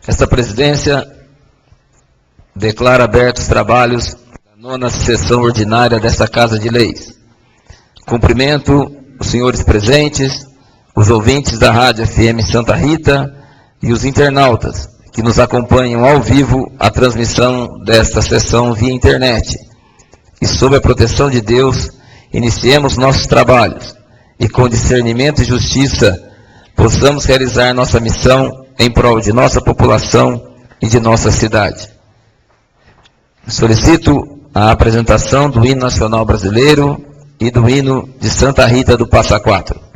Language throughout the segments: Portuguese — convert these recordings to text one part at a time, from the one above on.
Esta presidência declara abertos os trabalhos da 9ª sessão ordinária desta Casa de Leis. Cumprimento os senhores presentes, os ouvintes da Rádio FM Santa Rita e os internautas que nos acompanham ao vivo a transmissão desta sessão via internet. E sob a proteção de Deus, iniciemos nossos trabalhos e com discernimento e justiça possamos realizar nossa missão em prol de nossa população e de nossa cidade. Solicito a apresentação do hino nacional brasileiro e do hino de Santa Rita do Passa Quatro.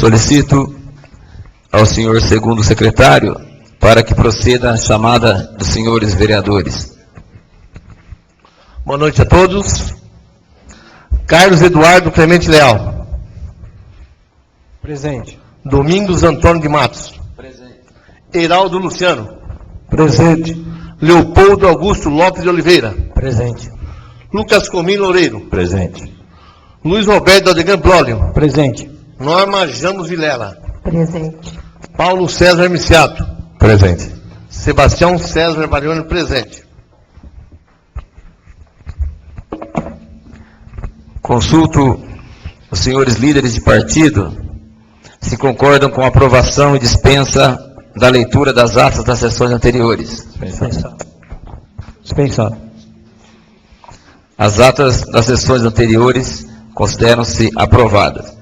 Solicito ao senhor segundo secretário para que proceda a chamada dos senhores vereadores. Boa noite a todos. Carlos Eduardo Clemente Leal. Presente. Domingos Antônio de Matos. Presente. Heraldo Luciano. Presente. Leopoldo Augusto Lopes de Oliveira. Presente. Lucas Comim Loureiro. Presente. Luiz Roberto Adegan Brolio. Presente. Norma Jamos Vilela. Presente. Paulo César Miciato. Presente. Sebastião César Marione, presente. Consulto os senhores líderes de partido se concordam com a aprovação e dispensa da leitura das atas das sessões anteriores. Dispensado. Dispensado. As atas das sessões anteriores consideram-se aprovadas.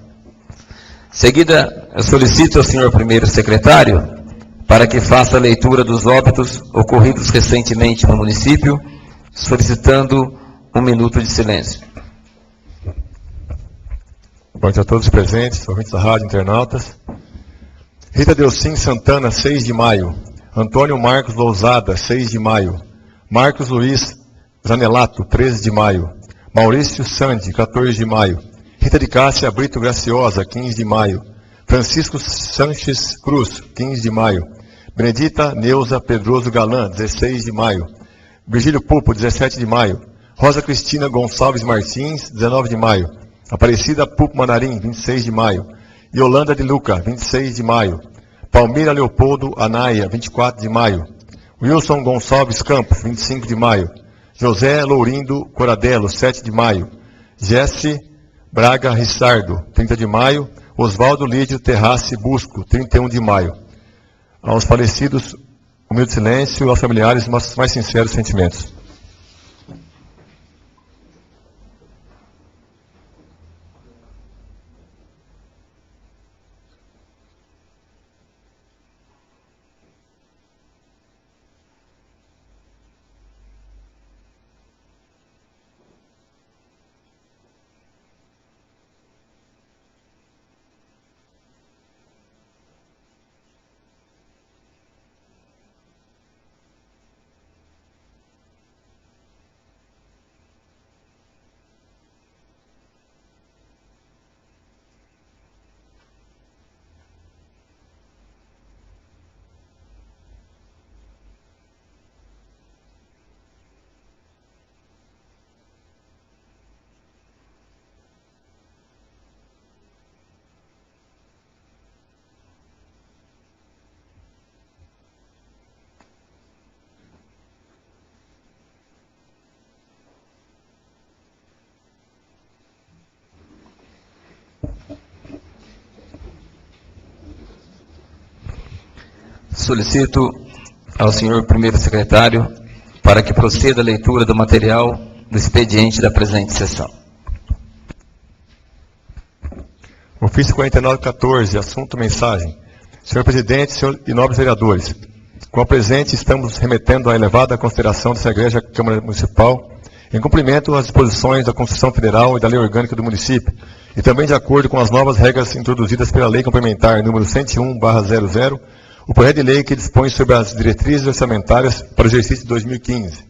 Seguida, eu solicito ao senhor primeiro secretário para que faça a leitura dos óbitos ocorridos recentemente no município, solicitando 1 minuto de silêncio. Boa noite a todos os presentes, ouvintes da rádio, internautas. Rita Delcim Santana, 6 de maio. Antônio Marcos Lousada, 6 de maio. Marcos Luiz Zanelato, 13 de maio. Maurício Sandi, 14 de maio. Rita de Cássia Brito Graciosa, 15 de maio. Francisco Sanches Cruz, 15 de maio. Benedita Neuza Pedroso Galan, 16 de maio. Virgílio Pupo, 17 de maio. Rosa Cristina Gonçalves Martins, 19 de maio. Aparecida Pupo Manarim, 26 de maio. Yolanda de Luca, 26 de maio. Palmira Leopoldo Anaia, 24 de maio. Wilson Gonçalves Campos, 25 de maio. José Lourindo Coradelo, 7 de maio. Jesse Braga Rissardo, 30 de maio. Oswaldo Lídio Terrace Busco, 31 de maio. Aos falecidos, humilde silêncio, aos familiares, nossos mais sinceros sentimentos. Solicito ao senhor primeiro secretário para que proceda a leitura do material do expediente da presente sessão. Ofício 4914, assunto mensagem. Senhor presidente, senhor e nobres vereadores, com a presente estamos remetendo à elevada consideração dessa Igreja Câmara Municipal, em cumprimento às disposições da Constituição Federal e da Lei Orgânica do Município, e também de acordo com as novas regras introduzidas pela Lei Complementar número 101/00, o projeto de lei que dispõe sobre as diretrizes orçamentárias para o exercício de 2015.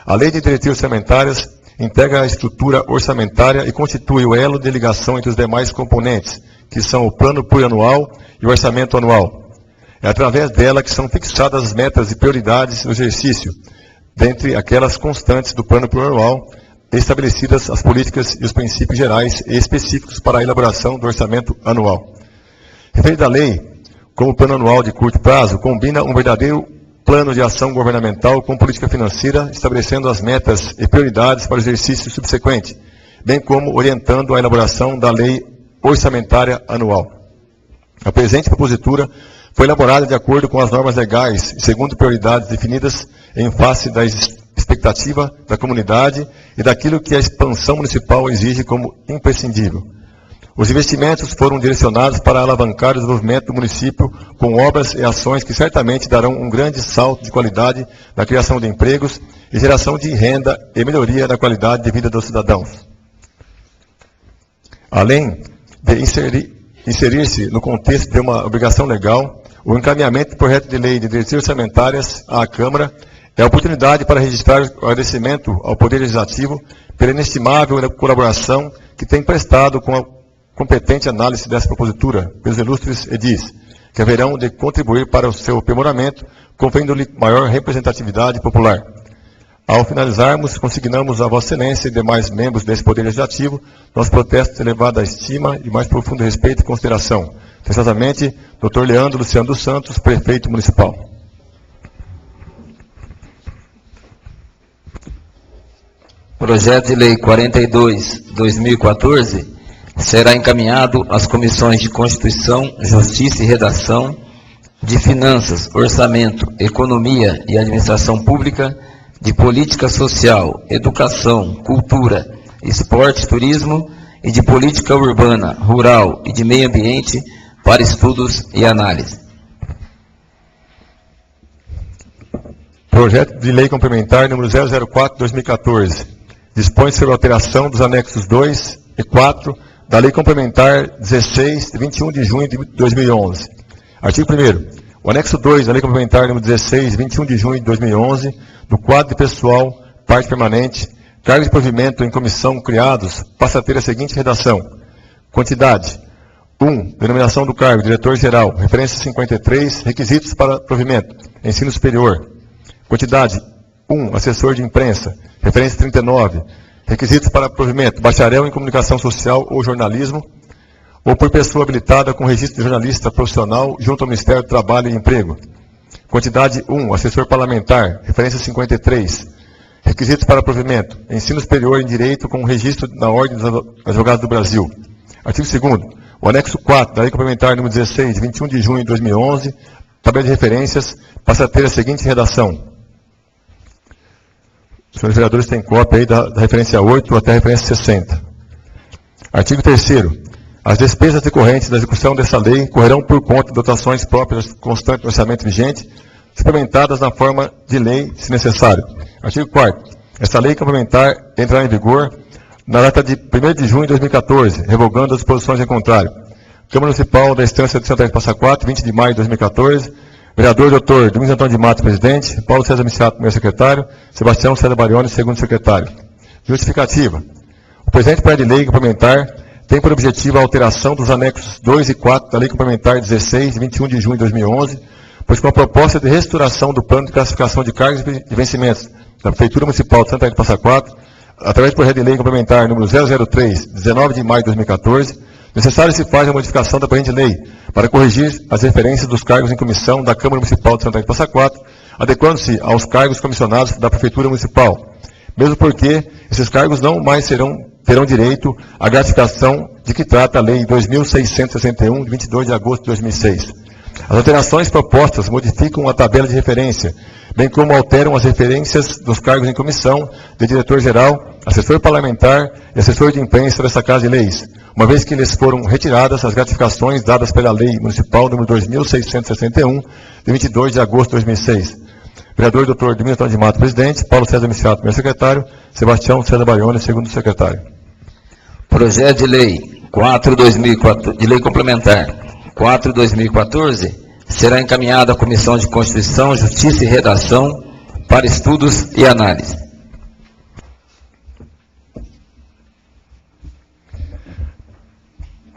A Lei de Diretrizes Orçamentárias integra a estrutura orçamentária e constitui o elo de ligação entre os demais componentes, que são o plano plurianual e o orçamento anual. É através dela que são fixadas as metas e prioridades do exercício, dentre aquelas constantes do plano plurianual, estabelecidas as políticas e os princípios gerais e específicos para a elaboração do orçamento anual. Referida à lei, como plano anual de curto prazo, combina um verdadeiro plano de ação governamental com política financeira, estabelecendo as metas e prioridades para o exercício subsequente, bem como orientando a elaboração da lei orçamentária anual. A presente propositura foi elaborada de acordo com as normas legais e segundo prioridades definidas em face da expectativa da comunidade e daquilo que a expansão municipal exige como imprescindível. Os investimentos foram direcionados para alavancar o desenvolvimento do município com obras e ações que certamente darão um grande salto de qualidade na criação de empregos e geração de renda e melhoria da qualidade de vida dos cidadãos. Além de inserir-se no contexto de uma obrigação legal, o encaminhamento do projeto de lei de diretrizes orçamentárias à Câmara É a oportunidade para registrar o agradecimento ao Poder Legislativo pela inestimável colaboração que tem prestado com a competente análise dessa propositura pelos ilustres edis, que haverão de contribuir para o seu aprimoramento, conferindo-lhe maior representatividade popular. Ao finalizarmos, consignamos a Vossa Excelência e demais membros desse Poder Legislativo nosso protesto de elevada estima e mais profundo respeito e consideração. Atenciosamente, Dr. Leandro Luciano dos Santos, Prefeito Municipal. Projeto de Lei 42/2014 será encaminhado às comissões de Constituição, Justiça e Redação, de Finanças, Orçamento, Economia e Administração Pública, de Política Social, Educação, Cultura, Esporte, Turismo e de Política Urbana, Rural e de Meio Ambiente para estudos e análise. Projeto de Lei Complementar número 004/2014. Dispõe sobre a alteração dos anexos 2 e 4 da Lei Complementar 16, de 21 de junho de 2011. Artigo 1º. O anexo 2 da Lei Complementar número 16, 21 de junho de 2011, do quadro de pessoal, parte permanente, cargos de provimento em comissão criados, passa a ter a seguinte redação. Quantidade. 1. Denominação do cargo, diretor-geral, referência 53, requisitos para provimento, ensino superior. Quantidade. 1. Assessor de imprensa, referência 39, requisitos para provimento, bacharel em comunicação social ou jornalismo, ou por pessoa habilitada com registro de jornalista profissional junto ao Ministério do Trabalho e Emprego. Quantidade 1, assessor parlamentar, referência 53. Requisitos para provimento, ensino superior em direito com registro na Ordem dos Advogados do Brasil. Artigo 2º, o anexo 4 da Lei Complementar número 16, de 21 de junho de 2011, tabela de referências, passa a ter a seguinte redação. Os senhores vereadores têm cópia aí da referência 8 até a referência 60. Artigo 3º. As despesas decorrentes da execução dessa lei correrão por conta de dotações próprias constantes do orçamento vigente, suplementadas na forma de lei, se necessário. Artigo 4º. Esta lei complementar entrará em vigor na data de 1º de junho de 2014, revogando as disposições em contrário. Câmara Municipal da Estância de Santa Rita Passa Quatro, 20 de maio de 2014. Vereador Dr. Domingos Antônio de Matos, presidente. Paulo César Miciato, primeiro secretário. Sebastião César Barioni, segundo secretário. Justificativa. O presente projeto de lei complementar tem por objetivo a alteração dos anexos 2 e 4 da Lei Complementar 16, de 21 de junho de 2011, pois com a proposta de reestruturação do plano de classificação de cargos e vencimentos da Prefeitura Municipal de Santa Rita Passa Quatro, através do projeto de lei complementar número 003, 19 de maio de 2014, necessário se faz a modificação da presente lei para corrigir as referências dos cargos em comissão da Câmara Municipal de Santa Rita Passa Quatro, adequando-se aos cargos comissionados da Prefeitura Municipal, mesmo porque esses cargos não mais terão direito à gratificação de que trata a Lei 2.661, de 22 de agosto de 2006. As alterações propostas modificam a tabela de referência, bem como alteram as referências dos cargos em comissão de diretor-geral, assessor parlamentar e assessor de imprensa dessa Casa de Leis, uma vez que lhes foram retiradas as gratificações dadas pela Lei Municipal número 2.661, de 22 de agosto de 2006. Vereador Dr. Domingos Antônio de Matos, presidente. Paulo César Miciato, primeiro secretário. Sebastião César Barioni, segundo secretário. Projeto de Lei 4/2014, de Lei Complementar 4/2014, será encaminhado à Comissão de Constituição, Justiça e Redação para estudos e análise.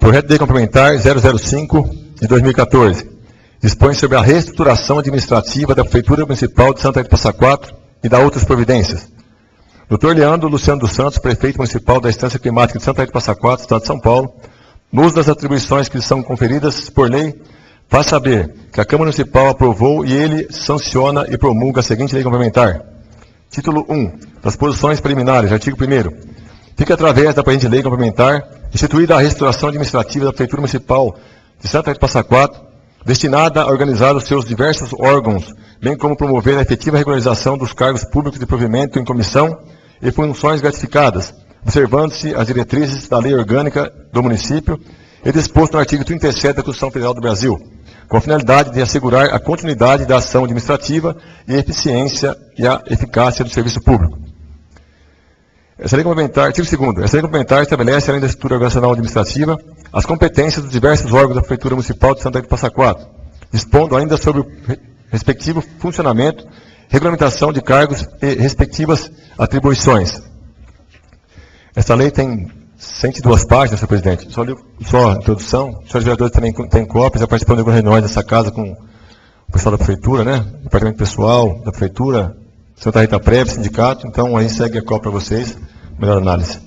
Projeto de Lei Complementar 005, de 2014. Dispõe sobre a reestruturação administrativa da Prefeitura Municipal de Santa Rita Passa Quatro e da outras providências. Dr. Leandro Luciano dos Santos, Prefeito Municipal da Estância Climática de Santa Rita Passa Quatro, Estado de São Paulo, no uso das atribuições que lhe são conferidas por lei, faz saber que a Câmara Municipal aprovou e ele sanciona e promulga a seguinte lei complementar. Título 1. Das posições preliminares, artigo 1º. Fica através da presente lei complementar instituída a reestruturação administrativa da Prefeitura Municipal de Santa Rita Passa Quatro, destinada a organizar os seus diversos órgãos, bem como promover a efetiva regularização dos cargos públicos de provimento em comissão e funções gratificadas, observando-se as diretrizes da Lei Orgânica do município e disposto no artigo 37 da Constituição Federal do Brasil, com a finalidade de assegurar a continuidade da ação administrativa e a eficiência e a eficácia do serviço público. Essa lei complementar, artigo 2º, essa lei complementar estabelece, além da estrutura organizacional administrativa, as competências dos diversos órgãos da Prefeitura Municipal de Santa Rita Passa Quatro, dispondo ainda sobre o respectivo funcionamento, regulamentação de cargos e respectivas atribuições. Esta lei tem 102 páginas, senhor presidente. Só a introdução. Os senhores vereadores também têm cópias, já participando de algumas reuniões dessa casa com o pessoal da prefeitura, né? Departamento pessoal da prefeitura, Santa Rita Prévia, sindicato. Então, aí segue a cópia para vocês. Melhor análise.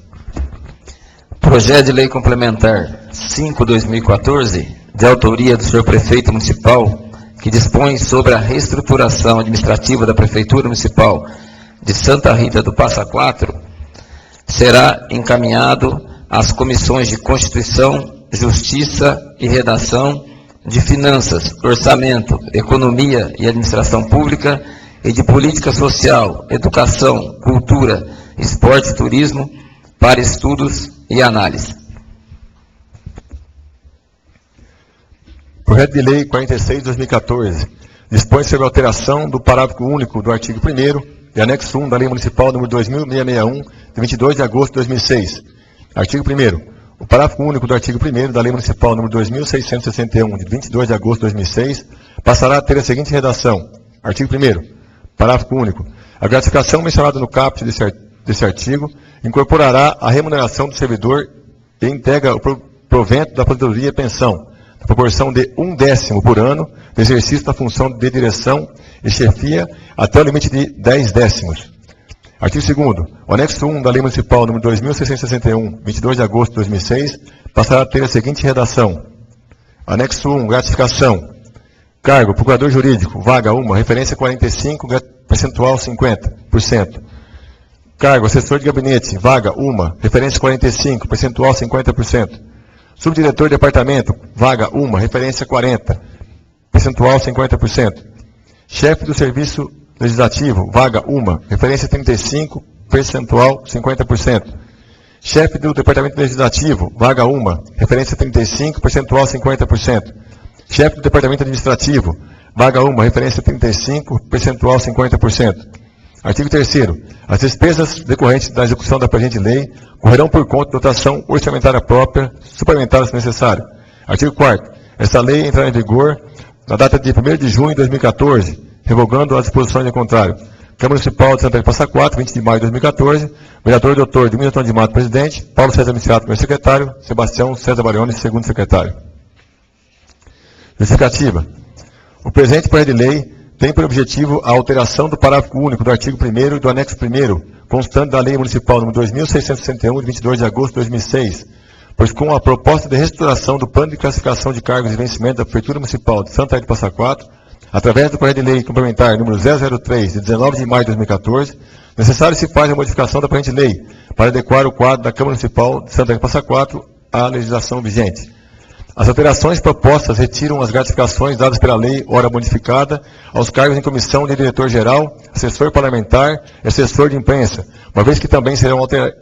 Projeto de Lei Complementar 5/2014, de autoria do senhor Prefeito Municipal, que dispõe sobre a reestruturação administrativa da Prefeitura Municipal de Santa Rita do Passa Quatro, será encaminhado às comissões de Constituição, Justiça e Redação, de Finanças, Orçamento, Economia e Administração Pública e de Política Social, Educação, Cultura, Esporte e Turismo, para estudos e análise. Projeto de Lei 46 de 2014 dispõe sobre a alteração do parágrafo único do artigo 1º e anexo 1 da Lei Municipal nº 2661, de 22 de agosto de 2006. Artigo 1º. O parágrafo único do artigo 1º da Lei Municipal nº 2661, de 22 de agosto de 2006, passará a ter a seguinte redação. Artigo 1º. Parágrafo único. A gratificação mencionada no caput desse artigo incorporará a remuneração do servidor e integra o provento da aposentadoria e pensão, na proporção de 1/10 por ano do exercício da função de direção e chefia até o limite de 10/10. Artigo 2º. O anexo 1 da Lei Municipal nº 2661, 22 de agosto de 2006, passará a ter a seguinte redação. Anexo 1. Gratificação. Cargo, procurador jurídico, vaga 1, referência 45, percentual 50%. Cargo, assessor de gabinete, vaga 1, referência 45, percentual 50%. Subdiretor de departamento, vaga 1, referência 40, percentual 50%. Chefe do serviço legislativo, vaga 1, referência 35, percentual 50%. Chefe do departamento legislativo, vaga 1, referência 35, percentual 50%. Chefe do departamento administrativo, vaga 1, referência 35, percentual 50%. Artigo 3º. As despesas decorrentes da execução da presente lei correrão por conta de dotação orçamentária própria, suplementar se necessário. Artigo 4º. Esta lei entrará em vigor na data de 1º de junho de 2014, revogando as disposições em contrário. Câmara Municipal de Santa Rita do Passa Quatro, 20 de maio de 2014. Vereador Dr. Domingos Antônio de Mato, presidente. Paulo César Miciato, primeiro secretário. Sebastião César Barione, segundo secretário. Justificativa. O presente projeto de lei tem por objetivo a alteração do parágrafo único do artigo 1º e do anexo 1º, constante da Lei Municipal nº 2661, de 22 de agosto de 2006, pois com a proposta de reestruturação do plano de classificação de cargos e vencimento da Prefeitura Municipal de Santa Rita do Passa Quatro, através do projeto de lei complementar número 003, de 19 de maio de 2014, necessário se faz a modificação da presente lei, para adequar o quadro da Câmara Municipal de Santa Rita do Passa Quatro à legislação vigente. As alterações propostas retiram as gratificações dadas pela lei, ora modificada, aos cargos em comissão de diretor-geral, assessor parlamentar e assessor de imprensa, uma vez que também serão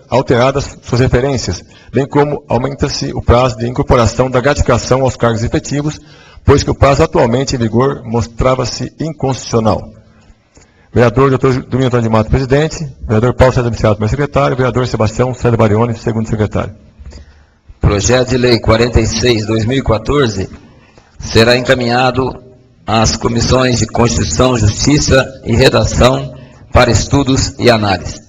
alteradas suas referências, bem como aumenta-se o prazo de incorporação da gratificação aos cargos efetivos, pois que o prazo atualmente em vigor mostrava-se inconstitucional. Vereador Dr. Domingos Antônio de Mato, presidente. Vereador Paulo César Miciato, primeiro secretário. Vereador Sebastião César Barione, segundo secretário. Projeto de Lei 46/2014 será encaminhado às comissões de Constituição, Justiça e Redação para estudos e análise.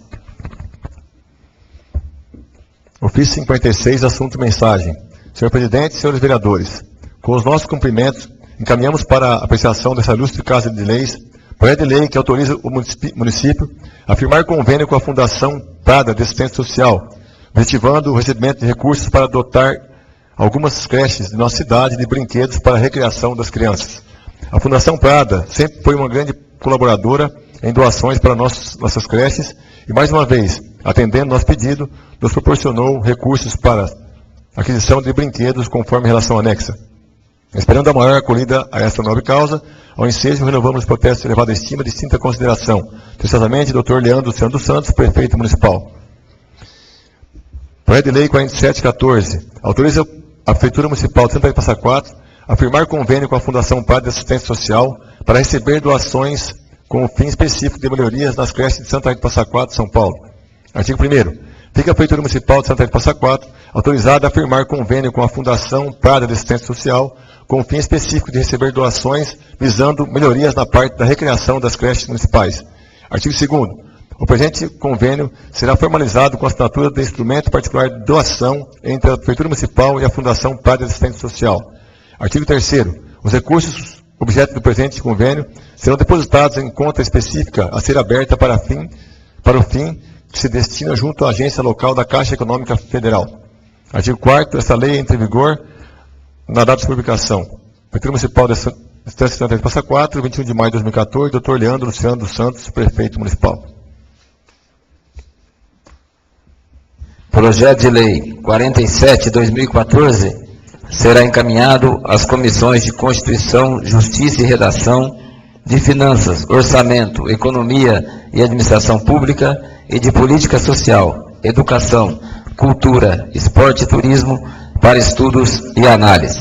Ofício 56, assunto mensagem. Senhor presidente, senhores vereadores, com os nossos cumprimentos, encaminhamos para a apreciação dessa ilustre Casa de Leis, projeto de lei que autoriza o município a firmar convênio com a Fundação Prada de Assistência Social, objetivando o recebimento de recursos para dotar algumas creches de nossa cidade de brinquedos para a recreação das crianças. A Fundação Prada sempre foi uma grande colaboradora em doações para nossas creches e, mais uma vez, atendendo nosso pedido, nos proporcionou recursos para aquisição de brinquedos conforme a relação anexa. Esperando a maior acolhida a esta nobre causa, ao ensejo renovamos os protestos de elevada estima e distinta consideração. Atenciosamente, Dr. Leandro Luciano dos Santos, prefeito municipal. Projeto de Lei 4714 autoriza a Prefeitura Municipal de Santa Rita do Passa Quatro a firmar convênio com a Fundação Prada de Assistência Social para receber doações com o fim específico de melhorias nas creches de Santa Rita do Passa Quatro, São Paulo. Artigo 1º. Fica a Prefeitura Municipal de Santa Rita do Passa Quatro autorizada a firmar convênio com a Fundação Prada de Assistência Social, com o fim específico de receber doações, visando melhorias na parte da recreação das creches municipais. Artigo 2º. O presente convênio será formalizado com a assinatura do instrumento particular de doação entre a Prefeitura Municipal e a Fundação Prada de Assistência Social. Artigo 3º. Os recursos objeto do presente convênio serão depositados em conta específica a ser aberta para o fim que se destina junto à agência local da Caixa Econômica Federal. Artigo 4º. Esta lei entra em vigor na data de publicação. Prefeitura Municipal de Estância Santa de Passa Quatro, 21 de maio de 2014, Dr. Leandro Luciano dos Santos, Prefeito Municipal. Projeto de Lei 47/2014 será encaminhado às comissões de Constituição, Justiça e Redação, de Finanças, Orçamento, Economia e Administração Pública e de Política Social, Educação, Cultura, Esporte e Turismo para estudos e análise.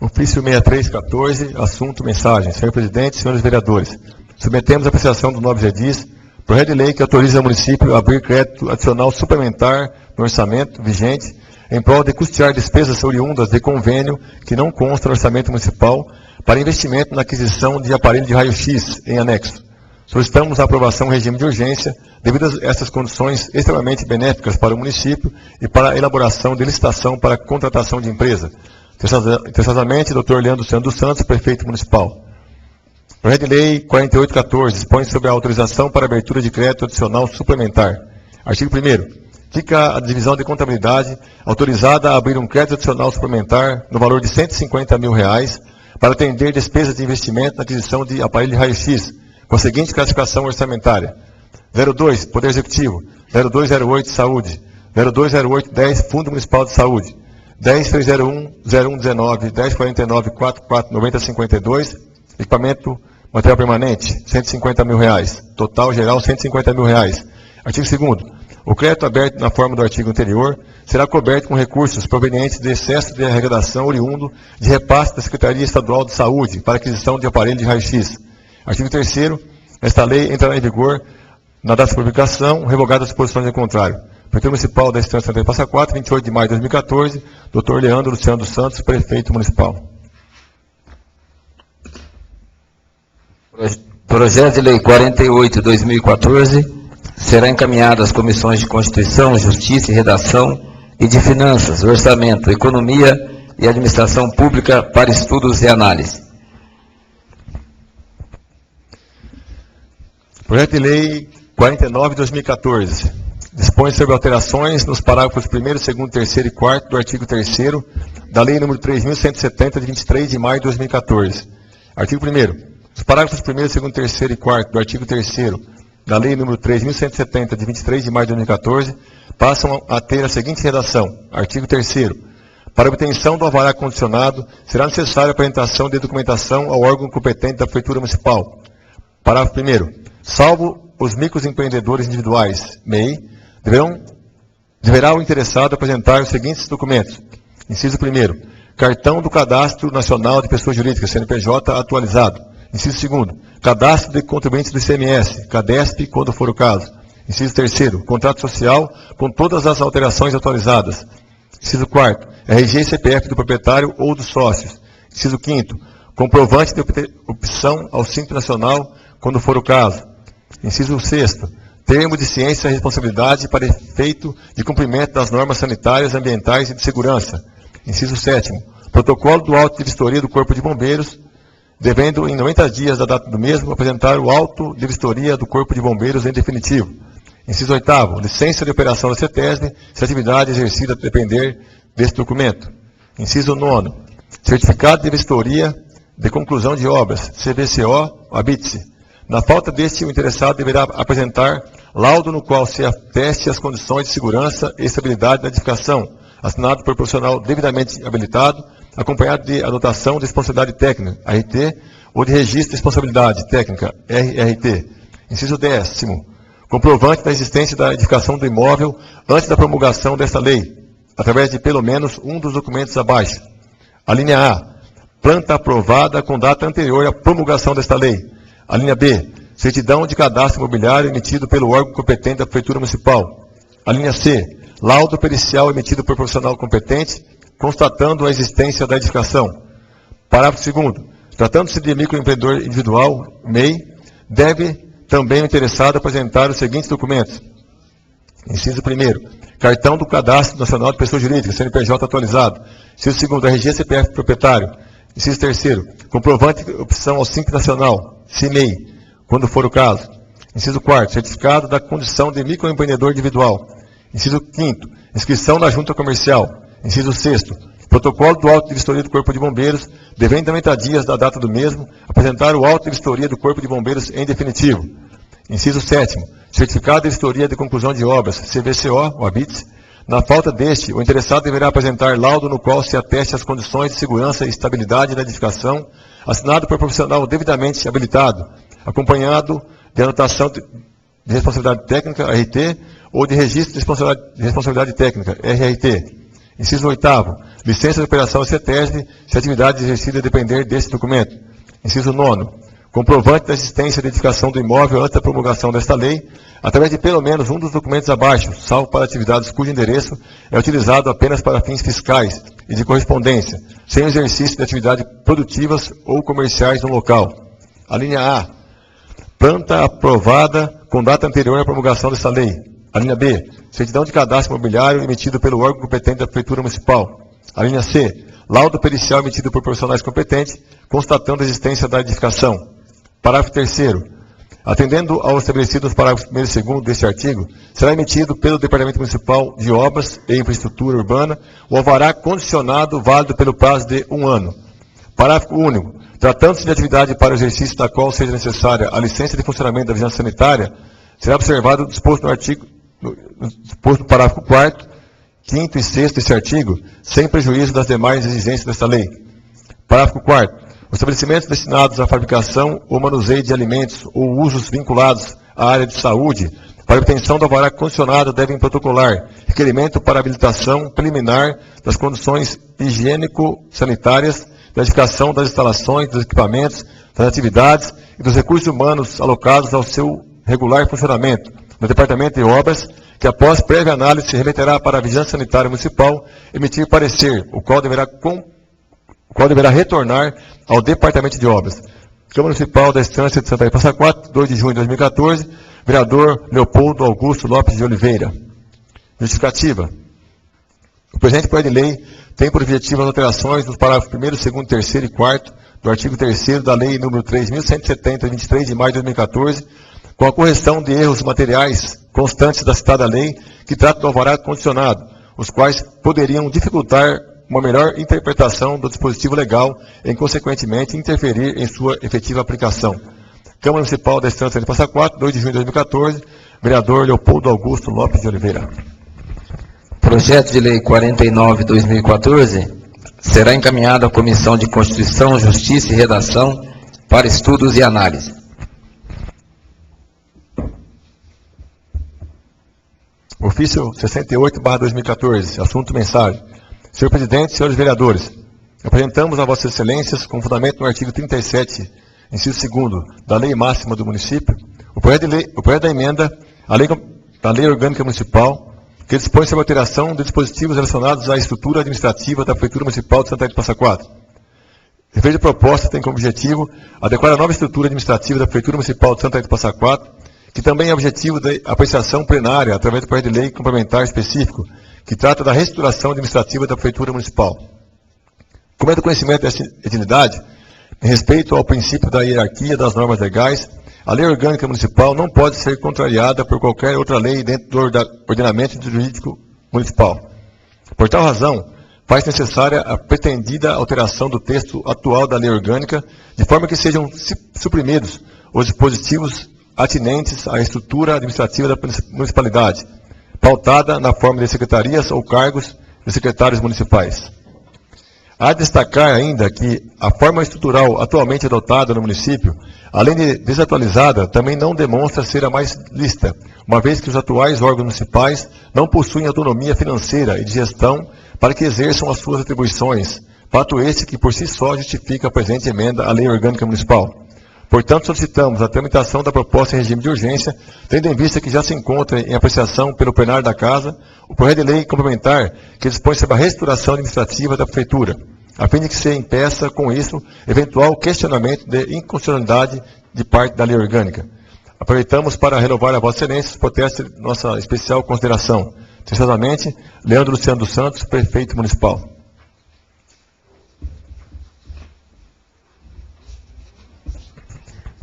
Ofício 6314, assunto, mensagem. Senhor Presidente, senhores vereadores, submetemos a apreciação do nobre edis, projeto de lei que autoriza o município a abrir crédito adicional suplementar no orçamento vigente em prol de custear despesas oriundas de convênio que não consta no orçamento municipal para investimento na aquisição de aparelho de raio-x em anexo. Solicitamos a aprovação em regime de urgência devido a essas condições extremamente benéficas para o município e para a elaboração de licitação para contratação de empresa. Atenciosamente, Dr. Leandro Luciano dos Santos, Prefeito Municipal. Projeto de Lei 4814 dispõe sobre a autorização para abertura de crédito adicional suplementar. Artigo 1º. Fica a divisão de contabilidade autorizada a abrir um crédito adicional suplementar no valor de R$ 150 mil para atender despesas de investimento na aquisição de aparelho de raio-x, com a seguinte classificação orçamentária: 02, Poder Executivo; 0208, Saúde; 020810, Fundo Municipal de Saúde; 10301, 0119, 1049, 44, 9052, equipamento material permanente, R$ 150 mil. Total geral, R$ 150 mil. Artigo 2º. O crédito aberto na forma do artigo anterior será coberto com recursos provenientes de excesso de arrecadação oriundo de repasse da Secretaria Estadual de Saúde para aquisição de aparelho de raio-x. Artigo 3º. Esta lei entrará em vigor na data de publicação, revogada as disposições em contrário. Prefeitura Municipal da Estância Santa de Passa Quatro, 28 de maio de 2014, Dr. Leandro Luciano dos Santos, Prefeito Municipal. Projeto de Lei 48/2014 será encaminhado às comissões de Constituição, Justiça e Redação e de Finanças, Orçamento, Economia e Administração Pública para estudos e análise. Projeto de Lei 49/2014 dispõe sobre alterações nos parágrafos 1º, 2º, 3º e 4º do artigo 3º da Lei nº 3.170, de 23 de maio de 2014. Artigo 1º. Os parágrafos 1º, 2º, 3º e 4º do artigo 3º da Lei nº 3.170, de 23 de maio de 2014, passam a ter a seguinte redação. Artigo 3º. Para obtenção do alvará condicionado, será necessária a apresentação de documentação ao órgão competente da Prefeitura Municipal. Parágrafo 1º. Salvo os microempreendedores individuais, MEI, deverá o interessado apresentar os seguintes documentos. Inciso 1º. Cartão do Cadastro Nacional de Pessoas Jurídicas, CNPJ, atualizado. Inciso 2º. Cadastro de contribuintes do ICMS, CADESP, quando for o caso. Inciso 3º. Contrato social com todas as alterações atualizadas. Inciso 4º. RG e CPF do proprietário ou dos sócios. Inciso 5º. Comprovante de opção ao Simples Nacional, quando for o caso. Inciso 6º. Termo de ciência e responsabilidade para efeito de cumprimento das normas sanitárias, ambientais e de segurança. Inciso 7º. Protocolo do auto de vistoria do Corpo de Bombeiros, devendo, em 90 dias da data do mesmo, apresentar o auto de vistoria do Corpo de Bombeiros em definitivo. Inciso 8º. Licença de operação da CETESB, se a atividade exercida depender desse documento. Inciso 9º. Certificado de vistoria de conclusão de obras, CVCO, habite-se. Na falta deste, o interessado deverá apresentar laudo no qual se ateste as condições de segurança e estabilidade da edificação, assinado por profissional devidamente habilitado, acompanhado de anotação de responsabilidade técnica, RT, ou de registro de responsabilidade técnica, RRT. Inciso 10º. Comprovante da existência da edificação do imóvel antes da promulgação desta lei, através de pelo menos um dos documentos abaixo. A linha A. Planta aprovada com data anterior à promulgação desta lei. A linha B. Certidão de cadastro imobiliário emitido pelo órgão competente da Prefeitura Municipal. A linha C. laudo pericial emitido por profissional competente, constatando a existência da edificação. Parágrafo 2º. Tratando-se de microempreendedor individual, MEI, deve também o interessado apresentar os seguintes documentos. Inciso 1º. Cartão do Cadastro Nacional de Pessoa Jurídica, CNPJ atualizado. Inciso 2º. RG CPF proprietário. Inciso 3º. Comprovante de opção ao Simples Nacional, CIMEI, quando for o caso. Inciso 4º. Certificado da condição de microempreendedor individual. Inciso 5º. Inscrição na Junta Comercial. Inciso 6º. Protocolo do auto de vistoria do Corpo de Bombeiros, devendo 90 dias da data do mesmo, apresentar o auto de vistoria do Corpo de Bombeiros em definitivo. Inciso 7º. Certificado de vistoria de conclusão de obras, CVCO, o ABITS. Na falta deste, o interessado deverá apresentar laudo no qual se ateste as condições de segurança e estabilidade da edificação, assinado por profissional devidamente habilitado, acompanhado de anotação de responsabilidade técnica, RT, ou de registro de responsabilidade técnica, RRT. Inciso 8º. Licença de operação CETESB, se a atividade exercida depender deste documento. Inciso 9º. Comprovante da existência de edificação do imóvel antes da promulgação desta lei, através de pelo menos um dos documentos abaixo, salvo para atividades cujo endereço é utilizado apenas para fins fiscais e de correspondência, sem o exercício de atividades produtivas ou comerciais no local. A linha A. Planta aprovada com data anterior à promulgação desta lei. A linha B. Certidão de cadastro imobiliário emitido pelo órgão competente da Prefeitura Municipal. A linha C. Laudo pericial emitido por profissionais competentes, constatando a existência da edificação. Parágrafo 3º. Atendendo ao estabelecido nos parágrafos 1º e 2º deste artigo, será emitido pelo Departamento Municipal de Obras e Infraestrutura Urbana o alvará condicionado válido pelo prazo de 1 ano. Parágrafo único. Tratando-se de atividade para o exercício da qual seja necessária a licença de funcionamento da vigilância sanitária, será observado o disposto no parágrafo 4º, 5º e 6º deste artigo, sem prejuízo das demais exigências desta lei. Parágrafo 4º. Os estabelecimentos destinados à fabricação ou manuseio de alimentos ou usos vinculados à área de saúde, para obtenção do alvará condicionado, devem protocolar requerimento para habilitação preliminar das condições higiênico-sanitárias, da edificação das instalações, dos equipamentos, das atividades e dos recursos humanos alocados ao seu regular funcionamento no Departamento de Obras, que após prévia análise se remeterá para a Vigilância Sanitária Municipal emitir parecer, o qual deverá retornar ao Departamento de Obras. Câmara Municipal da Estância de Santa Maria de Passa Quatro, 2 de junho de 2014, vereador Leopoldo Augusto Lopes de Oliveira. Justificativa. O presente projeto de lei tem por objetivo as alterações dos parágrafos 1º, 2º, 3º e 4º do artigo 3º da Lei nº 3.170, de 23 de maio de 2014, com a correção de erros materiais constantes da citada lei, que trata do alvará condicionado, os quais poderiam dificultar uma melhor interpretação do dispositivo legal e, consequentemente, interferir em sua efetiva aplicação. Câmara Municipal da Estância de Passa Quatro, 2 de junho de 2014, vereador Leopoldo Augusto Lopes de Oliveira. Projeto de Lei 49/2014 será encaminhado à Comissão de Constituição, Justiça e Redação para estudos e análise. Ofício 68/2014, assunto mensagem. Senhor Presidente, senhores vereadores, apresentamos a Vossas Excelências, com fundamento no artigo 37, inciso 2º, da Lei Máxima do Município, o projeto da emenda à Lei Orgânica Municipal, que dispõe sobre a alteração de dispositivos relacionados à estrutura administrativa da Prefeitura Municipal de Santa Maria de Passa Quatro. A referida proposta tem como objetivo adequar a nova estrutura administrativa da Prefeitura Municipal de Santa Maria de Passa Quatro, que também é objetivo de apreciação plenária através do projeto de lei complementar específico, que trata da reestruturação administrativa da Prefeitura Municipal. Como é do conhecimento desta entidade, em respeito ao princípio da hierarquia das normas legais, a Lei Orgânica Municipal não pode ser contrariada por qualquer outra lei dentro do ordenamento jurídico municipal. Por tal razão, faz necessária a pretendida alteração do texto atual da Lei Orgânica, de forma que sejam suprimidos os dispositivos atinentes à estrutura administrativa da municipalidade, pautada na forma de secretarias ou cargos de secretários municipais. Há de destacar ainda que a forma estrutural atualmente adotada no município, além de desatualizada, também não demonstra ser a mais lícita, uma vez que os atuais órgãos municipais não possuem autonomia financeira e de gestão para que exerçam as suas atribuições, fato este que por si só justifica a presente emenda à Lei Orgânica Municipal. Portanto, solicitamos a tramitação da proposta em regime de urgência, tendo em vista que já se encontra em apreciação pelo plenário da Casa o projeto de lei complementar que dispõe sobre a reestruturação administrativa da Prefeitura, a fim de que se impeça, com isso, eventual questionamento de inconstitucionalidade de parte da lei orgânica. Aproveitamos para renovar a Vossa Excelência os protestos de nossa especial consideração. Atenciosamente, Leandro Luciano dos Santos, Prefeito Municipal.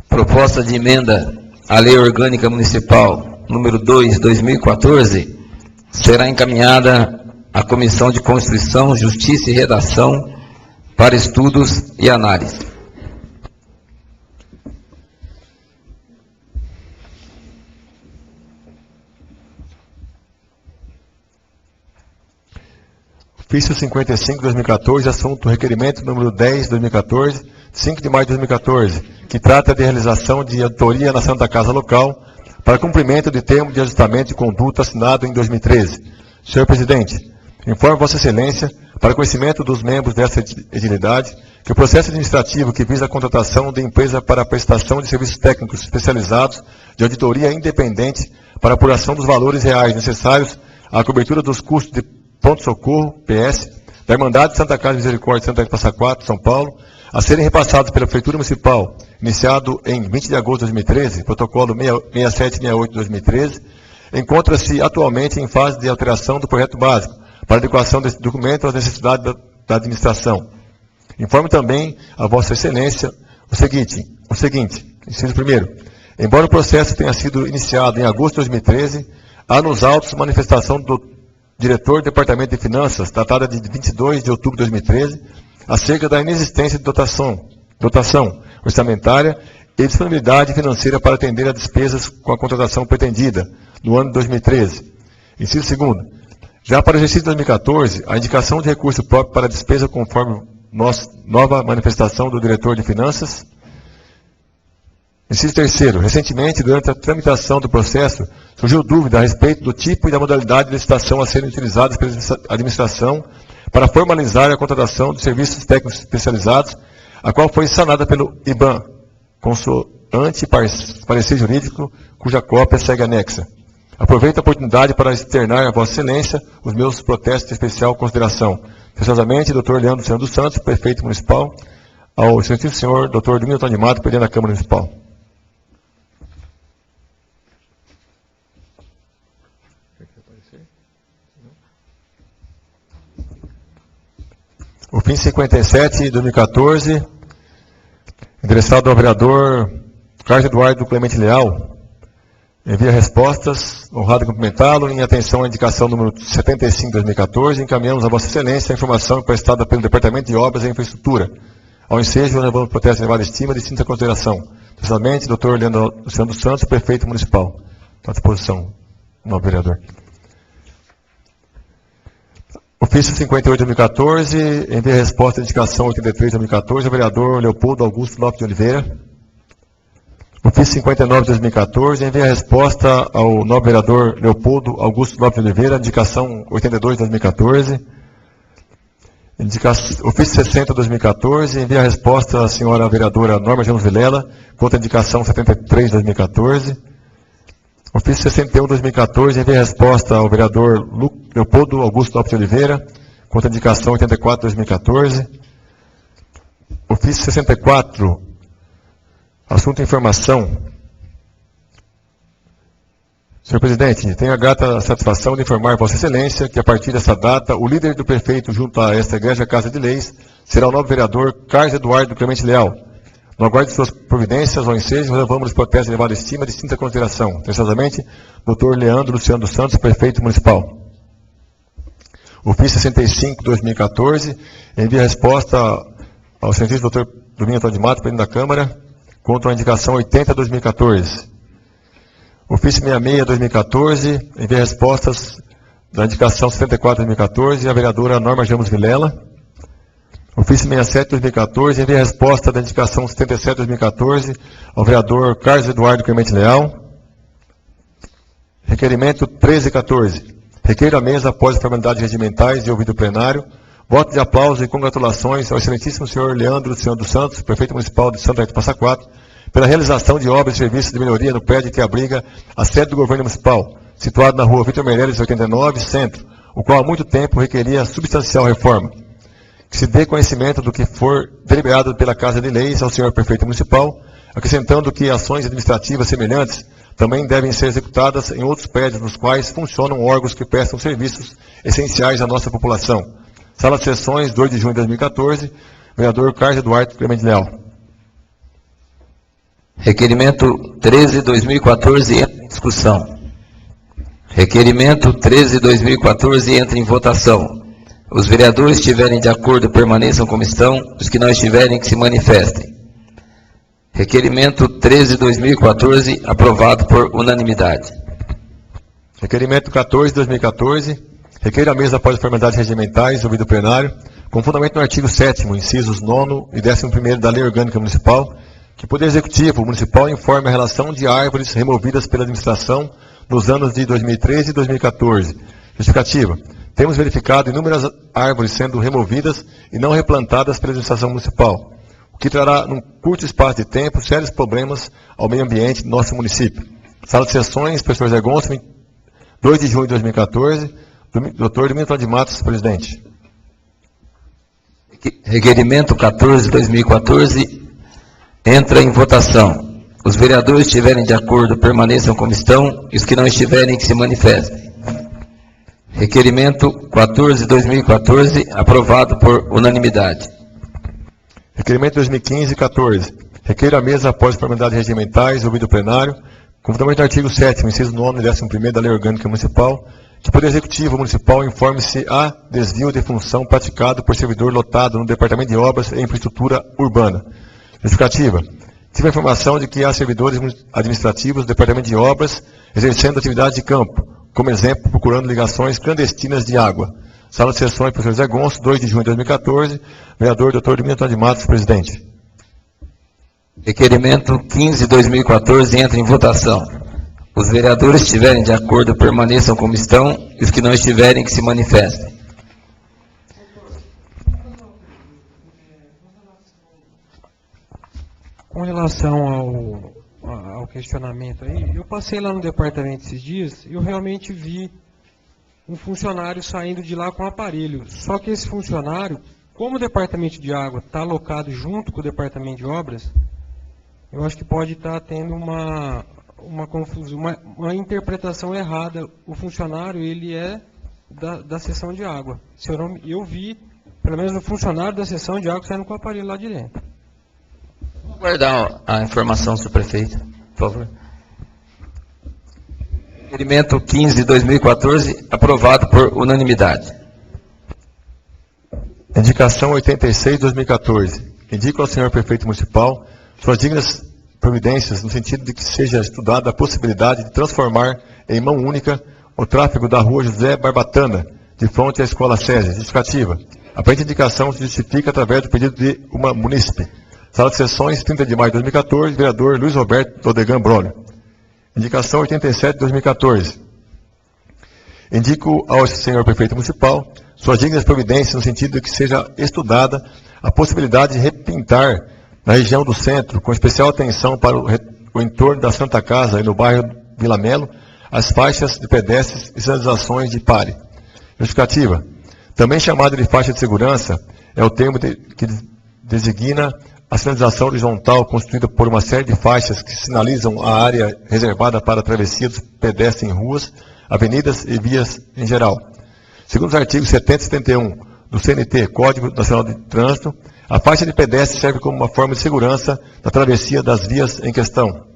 Proposta de emenda à Lei Orgânica Municipal número 2/2014 será encaminhada à Comissão de Constituição, Justiça e Redação para estudos e análise. Ofício 55/2014, assunto requerimento número 10/2014, 5 de maio de 2014, que trata de realização de auditoria na Santa Casa Local para cumprimento de termo de ajustamento de conduta assinado em 2013. Senhor Presidente, informo Vossa Excelência, para conhecimento dos membros desta edilidade, que o processo administrativo que visa a contratação de empresa para a prestação de serviços técnicos especializados de auditoria independente para apuração dos valores reais necessários à cobertura dos custos de pronto-socorro, PS, da Irmandade Santa Casa de Misericórdia Santa Rita Passa Quatro, São Paulo, a serem repassados pela Prefeitura Municipal, iniciado em 20 de agosto de 2013, protocolo 6768 de 2013, encontra-se atualmente em fase de alteração do projeto básico, para adequação desse documento às necessidades da administração. Informo também a Vossa Excelência o seguinte, inciso primeiro, embora o processo tenha sido iniciado em agosto de 2013, há nos autos manifestação do diretor do Departamento de Finanças, datada de 22 de outubro de 2013, acerca da inexistência de dotação orçamentária e disponibilidade financeira para atender a despesas com a contratação pretendida no ano de 2013. Inciso segundo, já para o exercício de 2014, a indicação de recurso próprio para despesa conforme nova manifestação do diretor de Finanças. Inciso terceiro, recentemente, durante a tramitação do processo, surgiu dúvida a respeito do tipo e da modalidade de licitação a serem utilizadas pela administração para formalizar a contratação de serviços técnicos especializados, a qual foi sanada pelo IBAN, consoante parecer jurídico, cuja cópia segue anexa. Aproveito a oportunidade para externar a Vossa Excelência os meus protestos de especial consideração. Precisamente, Dr. Leandro Luciano dos Santos, Prefeito Municipal, ao excelentíssimo senhor Dr. Domingos Animado, Presidente da Câmara Municipal. Ofício 57 de 2014, endereçado ao vereador Carlos Eduardo Clemente Leal, envia respostas, honrado em cumprimentá-lo, em atenção à indicação número 75 de 2014, encaminhamos a Vossa Excelência a informação prestada pelo Departamento de Obras e Infraestrutura. Ao ensejo, levando o protesto de elevada estima e distinta consideração. Especialmente, Dr. Leandro Luciano dos Santos, Prefeito Municipal. À disposição, novo vereador. Ofício 58 de 2014, envia resposta à indicação 83 de 2014 ao vereador Leopoldo Augusto Lopes de Oliveira. Ofício 59 de 2014, envia resposta ao novo vereador Leopoldo Augusto Lopes de Oliveira, indicação 82 de 2014. Ofício 60 de 2014, envia resposta à senhora vereadora Norma Jones Vilela, contra a indicação 73 de 2014. Ofício 61 de 2014, envia resposta ao vereador Leopoldo Augusto Lopes de Oliveira, contra a indicação 84 de 2014. Ofício 64, assunto informação. Senhor Presidente, tenho a grata satisfação de informar Vossa Excelência que, a partir dessa data, o líder do prefeito junto a esta Igreja Casa de Leis será o novo vereador Carlos Eduardo Clemente Leal. No aguardo de suas providências ao ensejo, renovamos os protestos de elevada estima e distinta consideração. Precisamente, Dr. Leandro Luciano dos Santos, Prefeito Municipal. Ofício 65 de 2014, envia resposta ao excelentíssimo Dr. Domingos Antônio de Mato, Presidente da Câmara, contra a indicação 80 de 2014. Ofício 66 de 2014, envia respostas da indicação 74 de 2014 à vereadora Norma Jones Vilela. Ofício 67 de 2014, envia resposta da indicação 77 de 2014 ao vereador Carlos Eduardo Clemente Leal. Requerimento 1314. Requeiro a mesa, após as formalidades regimentais e ouvido o plenário, voto de aplauso e congratulações ao excelentíssimo senhor Leandro Luciano dos Santos, Prefeito Municipal de Santa Rita Passa Quatro, pela realização de obras e serviços de melhoria no prédio que abriga a sede do governo municipal, situado na rua Vitor Meirelles, 89, Centro, o qual há muito tempo requeria substancial reforma. Que se dê conhecimento do que for deliberado pela Casa de Leis ao senhor prefeito municipal, acrescentando que ações administrativas semelhantes também devem ser executadas em outros prédios nos quais funcionam órgãos que prestam serviços essenciais à nossa população. Sala de Sessões, 2 de junho de 2014, vereador Carlos Eduardo Clemente Leal. Requerimento 13/2014 entra em discussão. Requerimento 13/2014 entra em votação. Os vereadores que estiverem de acordo permaneçam como estão, os que não estiverem que se manifestem. Requerimento 13/2014 aprovado por unanimidade. Requerimento 14/2014, requer a mesa após as formalidades regimentais, ouvido o plenário, com fundamento no artigo 7º, incisos 9º e 11º da Lei Orgânica Municipal, que o Poder Executivo Municipal informe a relação de árvores removidas pela administração nos anos de 2013 e 2014. Justificativa. Temos verificado inúmeras árvores sendo removidas e não replantadas pela administração municipal, o que trará, num curto espaço de tempo, sérios problemas ao meio ambiente do nosso município. Sala de Sessões, professor Zé Gonçalves, 2 de junho de 2014, doutor Domingos de Matos, presidente. Requerimento 14/2014 entra em votação. Os vereadores que estiverem de acordo permaneçam como estão e os que não estiverem que se manifestem. Requerimento 14/2014 aprovado por unanimidade. Requerimento 2015-14. Requer a mesa após formalidades regimentais, ouvido o plenário, com fundamento no artigo 7º, inciso 9º e 11º da Lei Orgânica Municipal, que o Poder Executivo Municipal informe se há desvio de função praticado por servidor lotado no Departamento de Obras e Infraestrutura Urbana. Justificativa. Tive a informação de que há servidores administrativos do Departamento de Obras exercendo atividade de campo, como exemplo, procurando ligações clandestinas de água. Sala de Sessões, professor Zé Gonçalves, 2 de junho de 2014, vereador Dr. Domingos de Matos, presidente. Requerimento 15/2014 entra em votação. Os vereadores que estiverem de acordo permaneçam como estão e os que não estiverem que se manifestem. Com relação ao questionamento aí, eu passei lá no departamento esses dias e eu realmente vi um funcionário saindo de lá com aparelho. Só que esse funcionário, como o departamento de água está alocado junto com o departamento de obras, eu acho que pode estar tendo uma confusão, uma interpretação errada. O funcionário, ele é da seção de água. Se eu vi, pelo menos, o funcionário da seção de água saindo com o aparelho lá de dentro. Vou guardar a informação, senhor prefeito, por favor. Requerimento 15/2014 aprovado por unanimidade. Indicação 86/2014. Indico ao senhor prefeito municipal suas dignas providências no sentido de que seja estudada a possibilidade de transformar em mão única o tráfego da rua José Barbatana, de frente à Escola SESI. Justificativa. A presente indicação se justifica através do pedido de uma munícipe. Sala de Sessões, 30 de maio de 2014, vereador Luiz Roberto Odegan Brolio. Indicação 87/2014. Indico ao senhor prefeito municipal suas dignas providências no sentido de que seja estudada a possibilidade de repintar na região do centro, com especial atenção para o entorno da Santa Casa e no bairro Vila Melo, as faixas de pedestres e sinalizações de pare. Justificativa. Também chamada de faixa de segurança é o termo que designa a sinalização horizontal constituída por uma série de faixas que sinalizam a área reservada para a travessia dos pedestres em ruas, avenidas e vias em geral. Segundo os artigos 70 e 71 do CNT, Código Nacional de Trânsito, a faixa de pedestre serve como uma forma de segurança da travessia das vias em questão.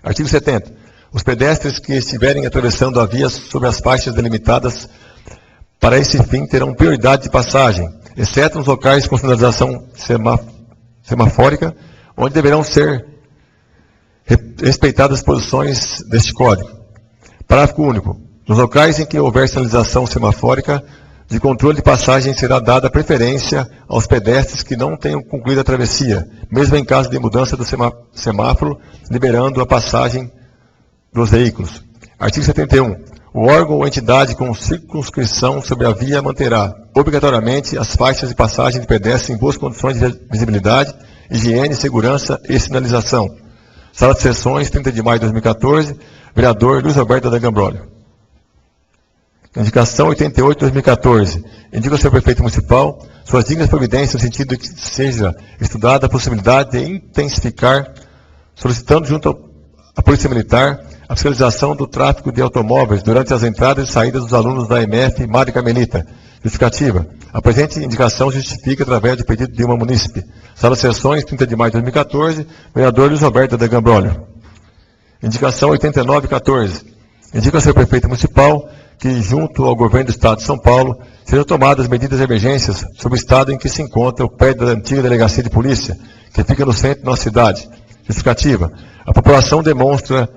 Artigo 70. Os pedestres que estiverem atravessando a via sobre as faixas delimitadas para esse fim terão prioridade de passagem, exceto nos locais com sinalização semafórica, onde deverão ser respeitadas as posições deste código. Parágrafo único. Nos locais em que houver sinalização semafórica, de controle de passagem será dada preferência aos pedestres que não tenham concluído a travessia, mesmo em caso de mudança do semáforo, liberando a passagem dos veículos. Artigo 71. O órgão ou entidade com circunscrição sobre a via manterá, obrigatoriamente, as faixas de passagem de pedestres em boas condições de visibilidade higiene, segurança e sinalização. Sala de Sessões, 30 de maio de 2014, vereador Luiz Roberto da Gambrolio. Indicação 88/2014. Indica ao senhor prefeito municipal suas dignas providências no sentido de que seja estudada a possibilidade de intensificar, solicitando junto à Polícia Militar a fiscalização do tráfego de automóveis durante as entradas e saídas dos alunos da EMF Madre Carmelita. Justificativa. A presente indicação justifica através de pedido de uma munícipe. Sala de Sessões, 30 de maio de 2014, vereador Luiz Roberto da Gambrolio. Indicação 89/14. Indica ao senhor prefeito municipal que, junto ao governo do Estado de São Paulo, sejam tomadas medidas de emergências sobre o estado em que se encontra o prédio da antiga delegacia de polícia, que fica no centro da nossa cidade. Justificativa. A população demonstra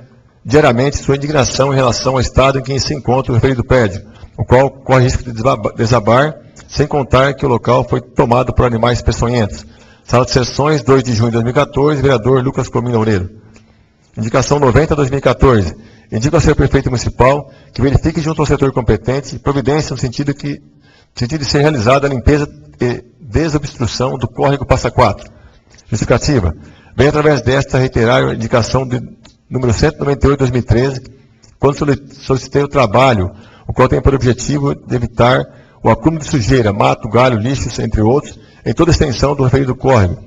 diariamente sua indignação em relação ao estado em que se encontra o referido prédio, o qual corre risco de desabar, sem contar que o local foi tomado por animais peçonhentos. Sala de Sessões, 2 de junho de 2014, vereador Lucas Comino Loureiro. Indicação 90/2014. Indica ao senhor prefeito municipal que verifique junto ao setor competente providência no sentido de ser realizada a limpeza e desobstrução do córrego Passa Quatro. Justificativa. Vem através desta reiterar a indicação de número 198/2013, quando solicitei o trabalho, o qual tem por objetivo de evitar o acúmulo de sujeira, mato, galho, lixos, entre outros, em toda a extensão do referido córrego.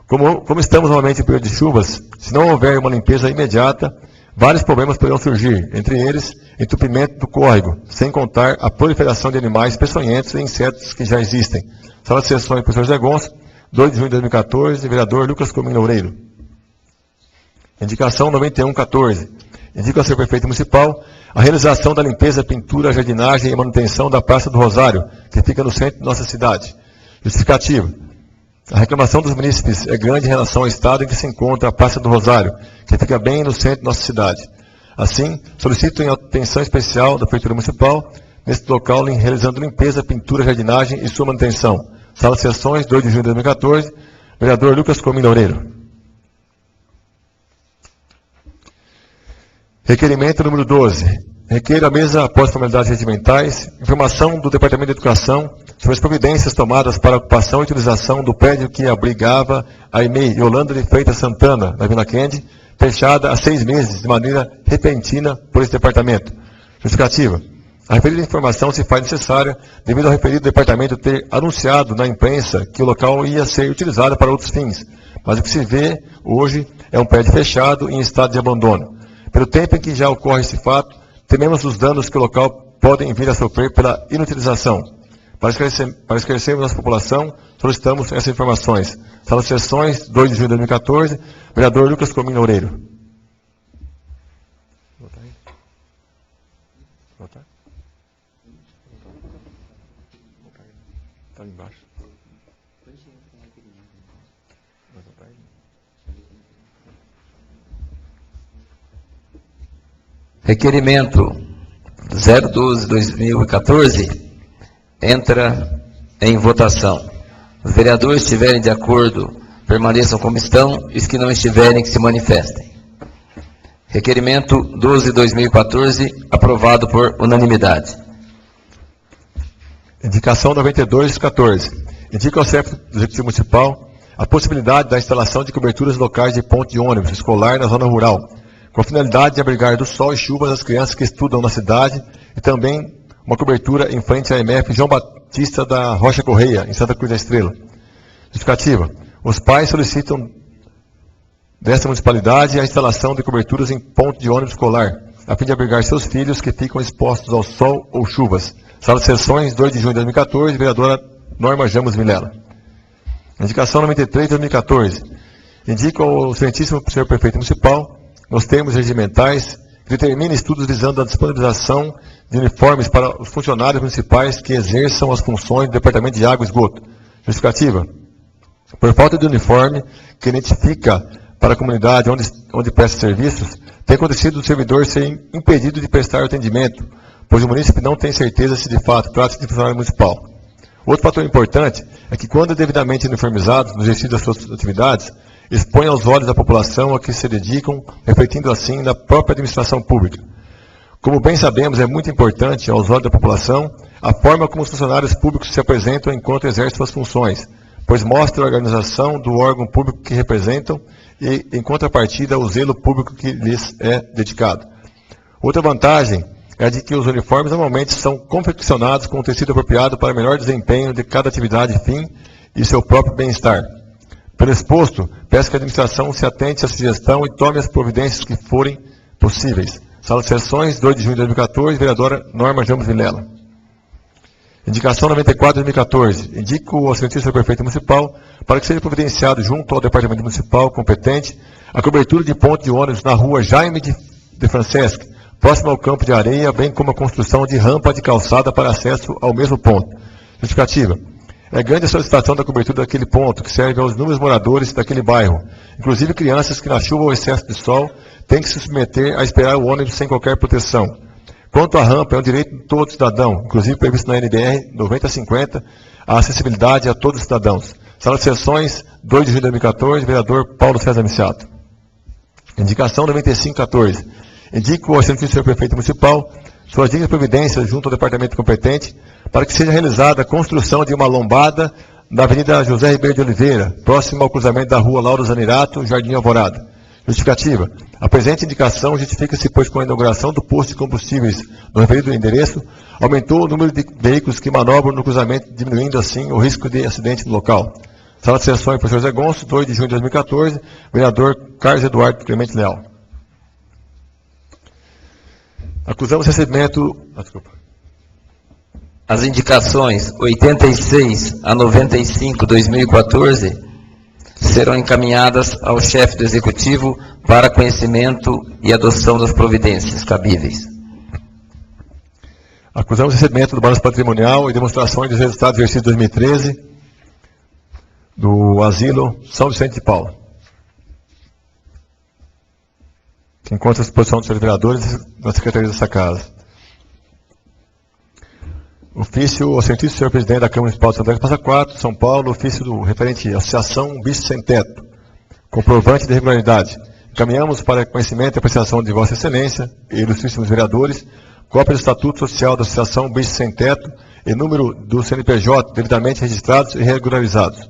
Como estamos novamente em período de chuvas, se não houver uma limpeza imediata, vários problemas poderão surgir, entre eles, entupimento do córrego, sem contar a proliferação de animais peçonhentos e insetos que já existem. Sala de Sessões, professor Zé Gonçalves, 2 de junho de 2014, vereador Lucas Comino Loureiro. Indicação 91/14. Indica ao senhor prefeito municipal a realização da limpeza, pintura, jardinagem e manutenção da Praça do Rosário, que fica no centro de nossa cidade. Justificativa. A reclamação dos munícipes é grande em relação ao estado em que se encontra a Praça do Rosário, que fica bem no centro de nossa cidade. Assim, solicito em atenção especial da Prefeitura Municipal, neste local, realizando limpeza, pintura, jardinagem e sua manutenção. Sala de Sessões, 2 de junho de 2014, vereador Lucas Comino Loureiro. Requerimento número 12. Requer a mesa, após formalidades regimentais, informação do Departamento de Educação sobre as providências tomadas para a ocupação e utilização do prédio que abrigava a EMEI Yolanda de Freitas Santana, na Vila Kennedy, fechada há 6 meses, de maneira repentina por esse departamento. Justificativa. A referida informação se faz necessária devido ao referido departamento ter anunciado na imprensa que o local ia ser utilizado para outros fins, mas o que se vê hoje é um prédio fechado em estado de abandono. Pelo tempo em que já ocorre esse fato, tememos os danos que o local podem vir a sofrer pela inutilização. Para esclarecermos nossa população, solicitamos essas informações. Sala de Sessões, 2 de junho de 2014, vereador Lucas Comino Loureiro. Está ali embaixo. Requerimento 012/2014 entra em votação. Os vereadores que estiverem de acordo, permaneçam como estão, e os que não estiverem, que se manifestem. Requerimento 12/2014, aprovado por unanimidade. Indicação 92/14. Indica ao chefe do Executivo Municipal a possibilidade da instalação de coberturas locais de ponto de ônibus escolar na zona rural, com a finalidade de abrigar do sol e chuvas as crianças que estudam na cidade, e também uma cobertura em frente à EMF João Batista da Rocha Correia, em Santa Cruz da Estrela. Justificativa. Os pais solicitam desta municipalidade a instalação de coberturas em ponto de ônibus escolar, a fim de abrigar seus filhos que ficam expostos ao sol ou chuvas. Sala de Sessões, 2 de junho de 2014, vereadora Norma Jamos Vilela. Indicação 93/2014. Indica ao excelentíssimo senhor prefeito municipal, nos termos regimentais, que determine estudos visando a disponibilização de uniformes para os funcionários municipais que exerçam as funções do Departamento de Água e Esgoto. Justificativa. Por falta de uniforme que identifica para a comunidade onde presta serviços, tem acontecido o servidor ser impedido de prestar atendimento, pois o munícipe não tem certeza se de fato trata-se de funcionário municipal. Outro fator importante é que, quando devidamente uniformizados no exercício das suas atividades, expõe aos olhos da população a que se dedicam, refletindo assim na própria administração pública. Como bem sabemos, é muito importante aos olhos da população a forma como os funcionários públicos se apresentam enquanto exercem suas funções, pois mostra a organização do órgão público que representam e, em contrapartida, o zelo público que lhes é dedicado. Outra vantagem é a de que os uniformes normalmente são confeccionados com um tecido apropriado para melhor desempenho de cada atividade fim e seu próprio bem-estar. Pelo exposto, peço que a administração se atente à sugestão e tome as providências que forem possíveis. Sala de Sessões, 2 de junho de 2014, vereadora Norma Jamos Vilela. Indicação 94 de 2014. Indico ao excelentíssimo prefeito municipal para que seja providenciado junto ao departamento municipal competente a cobertura de ponte de ônibus na rua Jaime de Francesc, próximo ao campo de areia, bem como a construção de rampa de calçada para acesso ao mesmo ponto. Justificativa. É grande a solicitação da cobertura daquele ponto, que serve aos inúmeros moradores daquele bairro, inclusive crianças que na chuva ou excesso de sol têm que se submeter a esperar o ônibus sem qualquer proteção. Quanto à rampa, é um direito de todo cidadão, inclusive previsto na NBR 9050, a acessibilidade a todos os cidadãos. Sala de Sessões, 2 de junho de 2014, vereador Paulo César Miciato. Indicação 9514. Indico ao excelentíssimo senhor prefeito municipal suas dignas providências junto ao departamento competente para que seja realizada a construção de uma lombada na Avenida José Ribeiro de Oliveira, próximo ao cruzamento da rua Lauro Zanerato, Jardim Alvorada. Justificativa. A presente indicação justifica-se, pois com a inauguração do posto de combustíveis no referido endereço, aumentou o número de veículos que manobram no cruzamento, diminuindo assim o risco de acidente no local. Sala de Sessões, professor Zé Gonçalves, 2 de junho de 2014, vereador Carlos Eduardo Clemente Leal. Acusamos recebimento... As indicações 86 a 95, 2014, serão encaminhadas ao chefe do Executivo para conhecimento e adoção das providências cabíveis. Acusamos recebimento do balanço patrimonial e demonstrações dos resultados do exercício 2013 do Asilo São Vicente de Paulo, que encontra a disposição dos senhores vereadores na Secretaria dessa Casa. Ofício ao excelentíssimo senhor presidente da Câmara Municipal de Santa Cruz, Passa 4, São Paulo, ofício do referente à Associação Bicho Sem Teto, comprovante de irregularidade. Encaminhamos para conhecimento e apreciação de Vossa Excelência e ilustríssimos vereadores, cópia do Estatuto Social da Associação Bicho Sem Teto e número do CNPJ devidamente registrados e regularizados.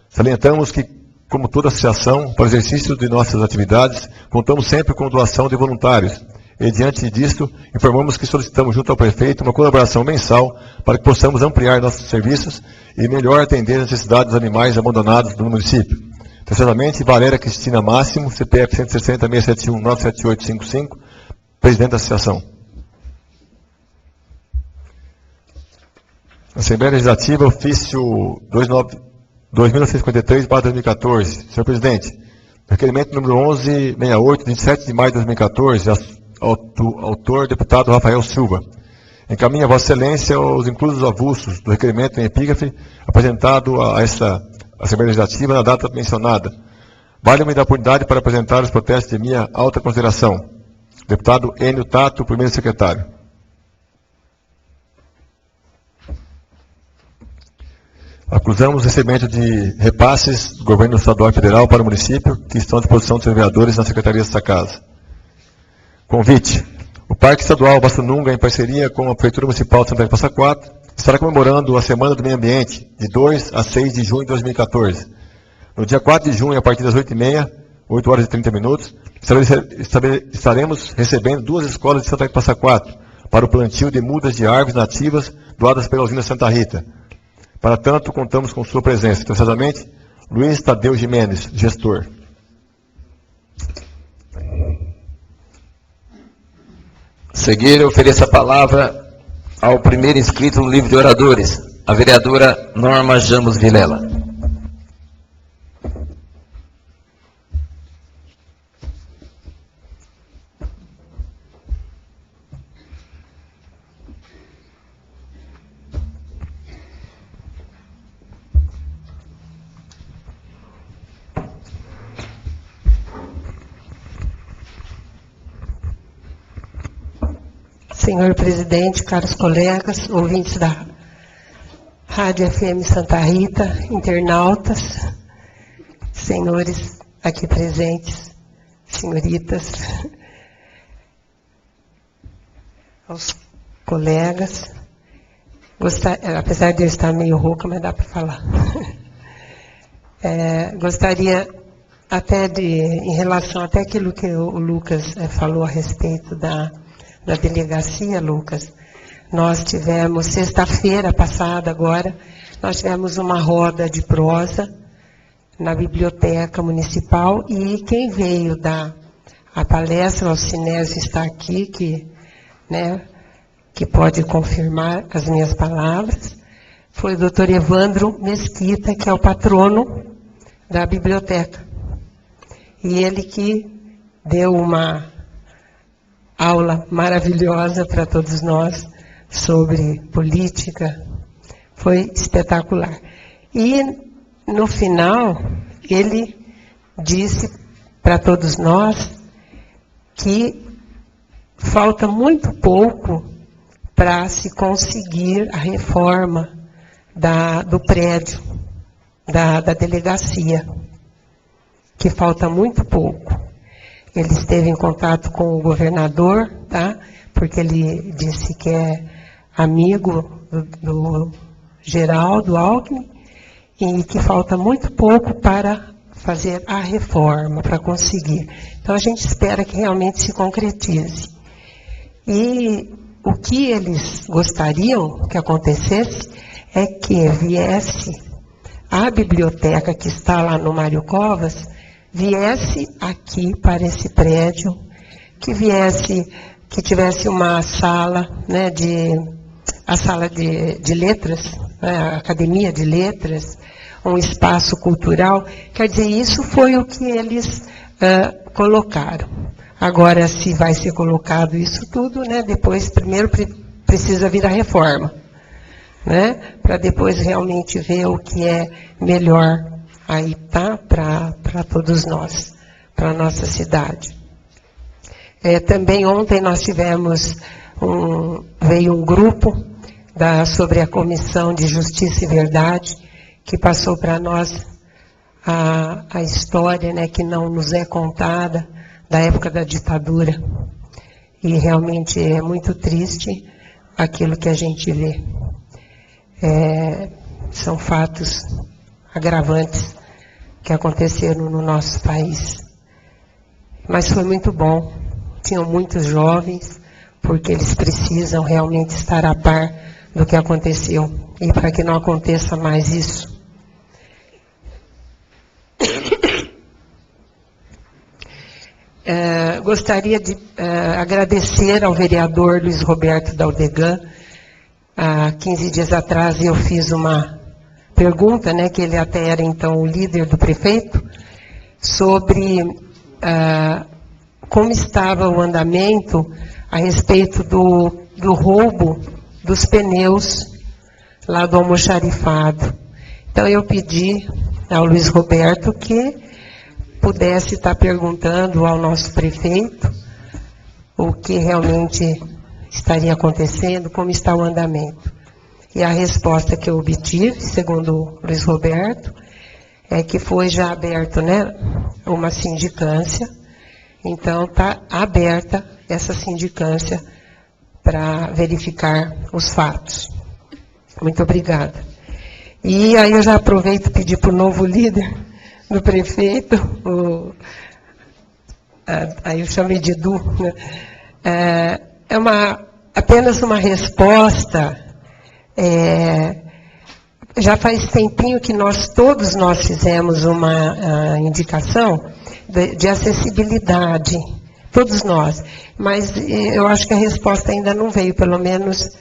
Salientamos que, como toda associação, para o exercício de nossas atividades, contamos sempre com doação de voluntários. E, diante disto, informamos que solicitamos junto ao prefeito uma colaboração mensal para que possamos ampliar nossos serviços e melhor atender as necessidades dos animais abandonados no município. Terceiramente, Valéria Cristina Máximo, CPF 160-671-97855, presidente da associação. Assembleia Legislativa, ofício 2953/2014. Senhor presidente, requerimento número 1168, 27 de maio de 2014, autor, deputado Rafael Silva. Encaminha a Vossa Excelência os inclusos avulsos do requerimento em epígrafe apresentado a essa Assembleia Legislativa na data mencionada. Vale-me da oportunidade para apresentar os protestos de minha alta consideração. Deputado Enio Tato, primeiro secretário. Acusamos o recebimento de repasses do governo estadual e federal para o município que estão à disposição dos senhores vereadores na Secretaria desta Casa. Convite. O Parque Estadual Bastununga, em parceria com a Prefeitura Municipal de Santa Cruz Passa 4, estará comemorando a Semana do Meio Ambiente, de 2 a 6 de junho de 2014. No dia 4 de junho, a partir das 8h30, 8 horas e 30 minutos, estaremos recebendo 2 escolas de Santa Cruz Passa 4 para o plantio de mudas de árvores nativas doadas pela usina Santa Rita. Para tanto, contamos com sua presença. Atenciosamente, Luiz Tadeu Jimenez, gestor. Seguir, eu ofereço a palavra ao primeiro inscrito no livro de oradores, a vereadora Norma Jamos Vilela. Senhor presidente, caros colegas, ouvintes da Rádio FM Santa Rita, internautas, senhores aqui presentes, senhoritas, aos colegas, apesar de eu estar meio rouca, mas dá para falar. Gostaria até em relação até aquilo que o Lucas falou a respeito da delegacia, Lucas, nós tivemos, sexta-feira passada agora, nós tivemos uma roda de prosa na Biblioteca Municipal, e quem veio dar a palestra, o Alcinésio está aqui, que pode confirmar as minhas palavras, foi o Dr. Evandro Mesquita, que é o patrono da biblioteca. E ele que deu uma aula maravilhosa para todos nós sobre política, foi espetacular. E no final, ele disse para todos nós que falta muito pouco para se conseguir a reforma do prédio, da delegacia, que falta muito pouco. Ele esteve em contato com o governador, tá? Porque ele disse que é amigo do Geraldo Alckmin, e que falta muito pouco para fazer a reforma, para conseguir. Então, a gente espera que realmente se concretize. E o que eles gostariam que acontecesse é que viesse a biblioteca que está lá no Mário Covas, viesse aqui para esse prédio, que tivesse uma sala, né, a sala de letras, né, a academia de letras, um espaço cultural. Quer dizer, isso foi o que eles colocaram. Agora, se vai ser colocado isso tudo, né, depois, primeiro precisa vir a reforma, né, para depois realmente ver o que é melhor aí, tá, para todos nós, para a nossa cidade. Também ontem nós tivemos, veio um grupo sobre a Comissão de Justiça e Verdade, que passou para nós a história, né, que não nos é contada, da época da ditadura. E realmente é muito triste aquilo que a gente vê. São fatos agravantes que aconteceram no nosso país. Mas foi muito bom. Tinham muitos jovens, porque eles precisam realmente estar a par do que aconteceu, e para que não aconteça mais isso. Gostaria de agradecer ao vereador Luiz Roberto Daldegan. Há 15 dias atrás eu fiz uma pergunta, né, que ele até era então o líder do prefeito, sobre como estava o andamento a respeito do roubo dos pneus lá do almoxarifado. Então eu pedi ao Luiz Roberto que pudesse estar perguntando ao nosso prefeito o que realmente estaria acontecendo, como está o andamento. E a resposta que eu obtive, segundo o Luiz Roberto, é que foi já aberto, né, uma sindicância. Então está aberta essa sindicância para verificar os fatos. Muito obrigada. E aí eu já aproveito e pedir para o novo líder do prefeito, aí eu chamei de Edu, né? Apenas uma resposta. Já faz tempinho que todos nós fizemos uma indicação de acessibilidade, todos nós, mas eu acho que a resposta ainda não veio, pelo menos,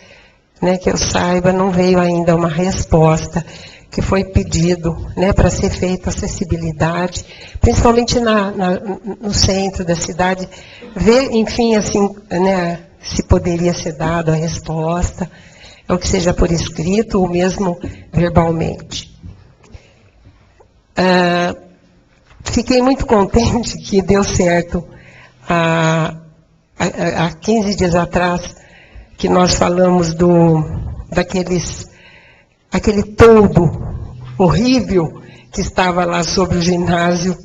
né, que eu saiba, não veio ainda uma resposta que foi pedido, né, para ser feita acessibilidade, principalmente no centro da cidade, ver, enfim, assim, né, se poderia ser dada a resposta, ou que seja por escrito, ou mesmo verbalmente. Fiquei muito contente que deu certo há 15 dias atrás, que nós falamos aquele toldo horrível que estava lá sobre o ginásio,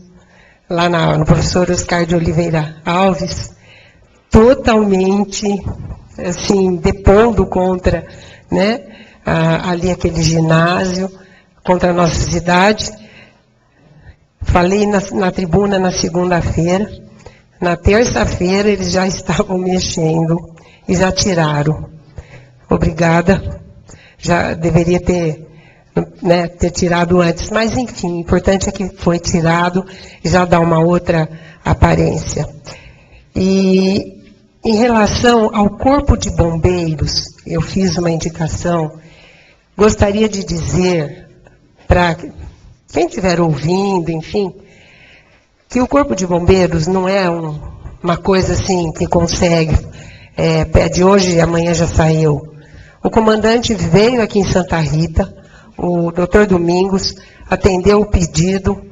lá no professor Oscar de Oliveira Alves, totalmente, assim, depondo contra, né, ali aquele ginásio, contra a nossa cidade. falei na tribuna na segunda-feira, na terça-feira eles já estavam mexendo e já tiraram. Obrigada, já deveria ter tirado antes, mas enfim, o importante é que foi tirado e já dá uma outra aparência. E em relação ao Corpo de Bombeiros, eu fiz uma indicação, gostaria de dizer para quem estiver ouvindo, enfim, que o Corpo de Bombeiros não é uma coisa assim que consegue, pede hoje e amanhã já saiu. O comandante veio aqui em Santa Rita, o doutor Domingos atendeu o pedido,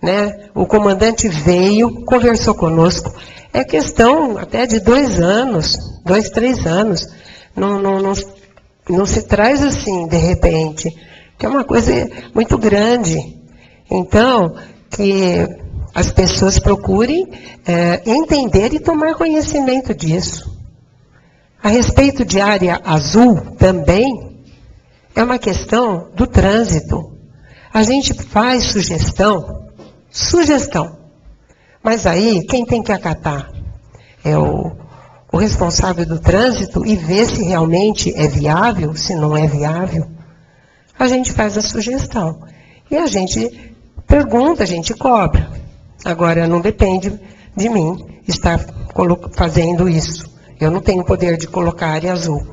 né? O comandante veio, conversou conosco. É questão até de 2 anos, 2, 3 anos. Não se traz assim, de repente, que é uma coisa muito grande. Então, que as pessoas procurem entender e tomar conhecimento disso. A respeito de área azul, também, é uma questão do trânsito. A gente faz sugestão, mas aí quem tem que acatar é o responsável do trânsito e ver se realmente é viável, se não é viável. A gente faz a sugestão e a gente pergunta, a gente cobra. Agora, não depende de mim estar fazendo isso. Eu não tenho poder de colocar área azul.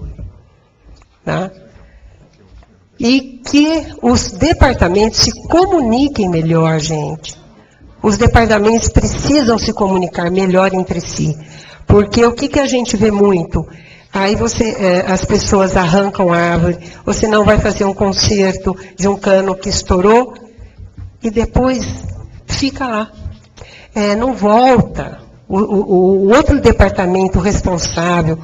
Tá? E que os departamentos se comuniquem melhor, gente. Os departamentos precisam se comunicar melhor entre si. Porque o que a gente vê muito? Aí as pessoas arrancam a árvore, você não vai fazer um conserto de um cano que estourou, e depois fica lá. Não volta. O outro departamento responsável,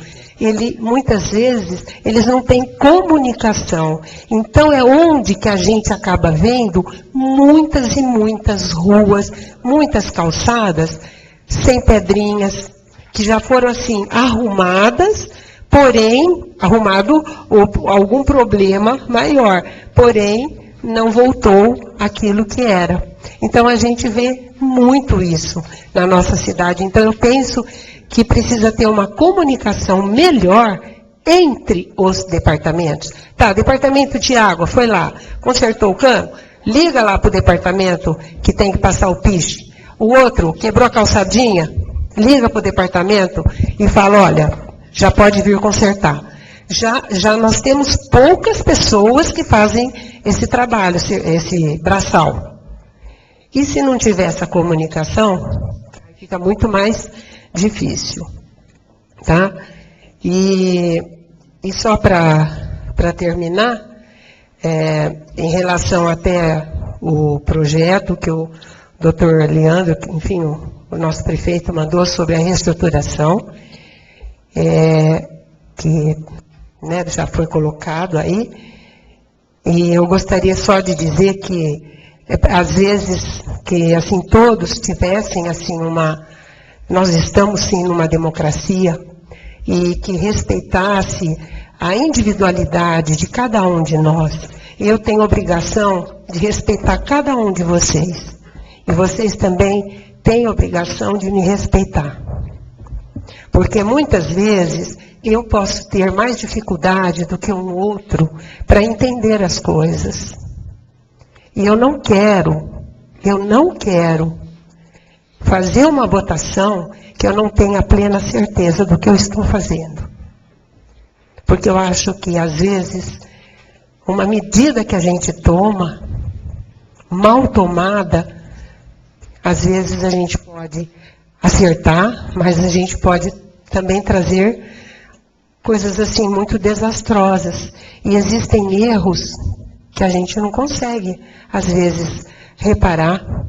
muitas vezes, eles não têm comunicação. Então, é onde que a gente acaba vendo muitas e muitas ruas, muitas calçadas, sem pedrinhas, que já foram, assim, arrumadas, porém, algum problema maior, porém, não voltou aquilo que era. Então, a gente vê muito isso na nossa cidade. Então, eu penso que precisa ter uma comunicação melhor entre os departamentos. Tá, departamento de água, foi lá, consertou o cano, liga lá para o departamento que tem que passar o piche. O outro quebrou a calçadinha, liga para o departamento e fala, olha, já pode vir consertar. Já nós temos poucas pessoas que fazem esse trabalho, esse braçal. E se não tiver essa comunicação, fica muito mais difícil. Tá? E só para terminar, em relação até o projeto que o doutor Leandro, enfim, o nosso prefeito mandou sobre a reestruturação, que já foi colocado aí, e eu gostaria só de dizer que às vezes que assim todos tivessem assim nós estamos sim numa democracia e que respeitasse a individualidade de cada um de nós. Eu tenho obrigação de respeitar cada um de vocês e vocês também têm obrigação de me respeitar, porque muitas vezes eu posso ter mais dificuldade do que um outro para entender as coisas. E eu não quero fazer uma votação que eu não tenha plena certeza do que eu estou fazendo. Porque eu acho que, às vezes, uma medida que a gente toma, mal tomada, às vezes a gente pode acertar, mas a gente pode também trazer coisas assim muito desastrosas. E existem erros que a gente não consegue, às vezes, reparar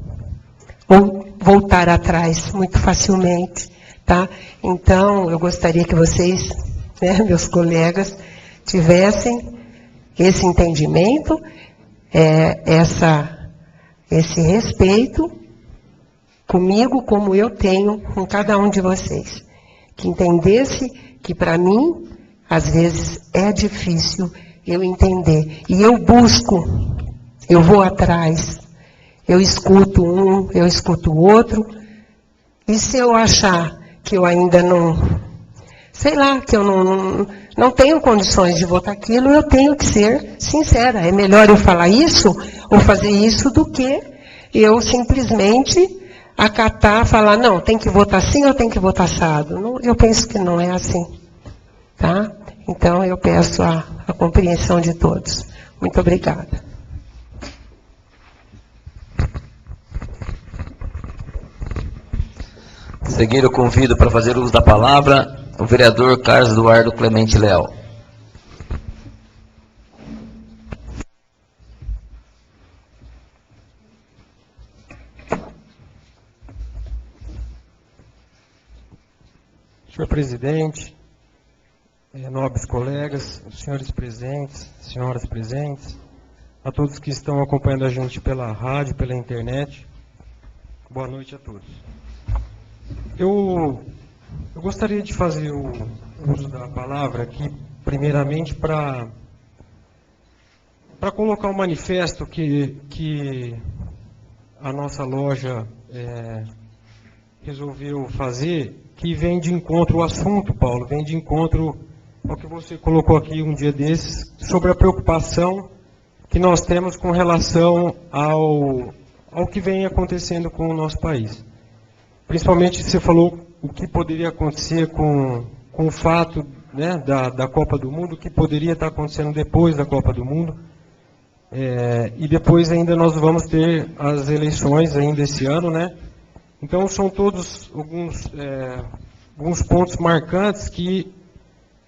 ou voltar atrás muito facilmente, tá? Então, eu gostaria que vocês, meus colegas, tivessem esse entendimento, esse respeito comigo, como eu tenho com cada um de vocês. Que entendesse que, para mim, às vezes, é difícil eu entender. E eu busco, eu vou atrás, Eu escuto um, eu escuto o outro, e se eu achar que eu ainda não, sei lá, que eu não tenho condições de votar aquilo, eu tenho que ser sincera. É melhor eu falar isso ou fazer isso do que eu simplesmente acatar, falar, não, tem que votar sim ou tem que votar assado. Não, eu penso que não é assim. Tá? Então, eu peço a compreensão de todos. Muito obrigada. Seguir, eu convido para fazer uso da palavra o vereador Carlos Eduardo Clemente Leal. Senhor presidente, nobres colegas, senhores presentes, senhoras presentes, a todos que estão acompanhando a gente pela rádio, pela internet, boa noite a todos. Eu gostaria de fazer o uso da palavra aqui, primeiramente, para colocar um manifesto que a nossa loja resolveu fazer, que vem de encontro ao assunto, Paulo, vem de encontro ao que você colocou aqui um dia desses, sobre a preocupação que nós temos com relação ao que vem acontecendo com o nosso país. Principalmente, você falou o que poderia acontecer com o fato, né, da Copa do Mundo, o que poderia estar acontecendo depois da Copa do Mundo. E depois ainda nós vamos ter as eleições ainda esse ano, né? Então, são todos alguns pontos marcantes que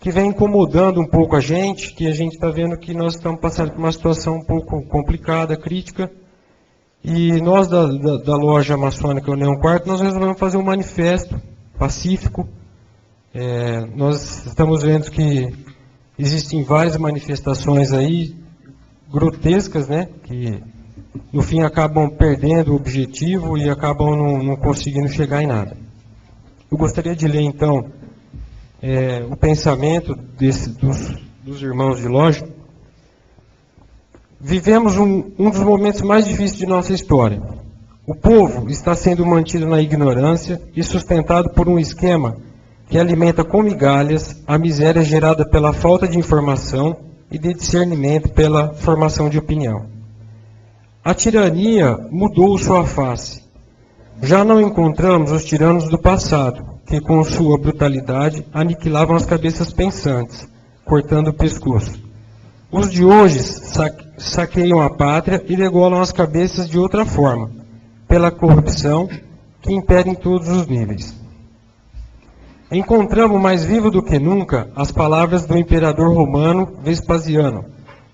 vem incomodando um pouco a gente, que a gente está vendo que nós estamos passando por uma situação um pouco complicada, crítica. E nós, da loja maçônica União Quarto, nós resolvemos fazer um manifesto pacífico. Nós estamos vendo que existem várias manifestações aí, grotescas, né, que no fim acabam perdendo o objetivo e acabam não conseguindo chegar em nada. Eu gostaria de ler, então, o pensamento dos irmãos de loja. Vivemos um dos momentos mais difíceis de nossa história. O povo está sendo mantido na ignorância e sustentado por um esquema que alimenta com migalhas a miséria gerada pela falta de informação e de discernimento pela formação de opinião. A tirania mudou sua face. Já não encontramos os tiranos do passado, que com sua brutalidade aniquilavam as cabeças pensantes, cortando o pescoço. Os de hoje saqueiam a pátria e degolam as cabeças de outra forma, pela corrupção que impera em todos os níveis. Encontramos mais vivo do que nunca as palavras do imperador romano Vespasiano,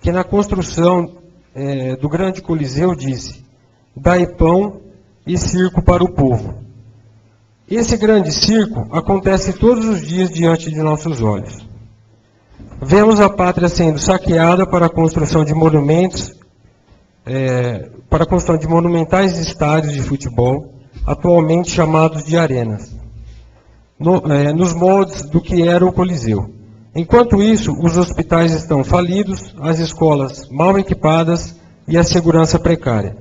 que na construção do grande Coliseu disse: dai pão e circo para o povo. Esse grande circo acontece todos os dias diante de nossos olhos. Vemos a pátria sendo saqueada para a construção de monumentos, para a construção de monumentais estádios de futebol, atualmente chamados de arenas, nos moldes do que era o Coliseu. Enquanto isso, os hospitais estão falidos, as escolas mal equipadas e a segurança precária.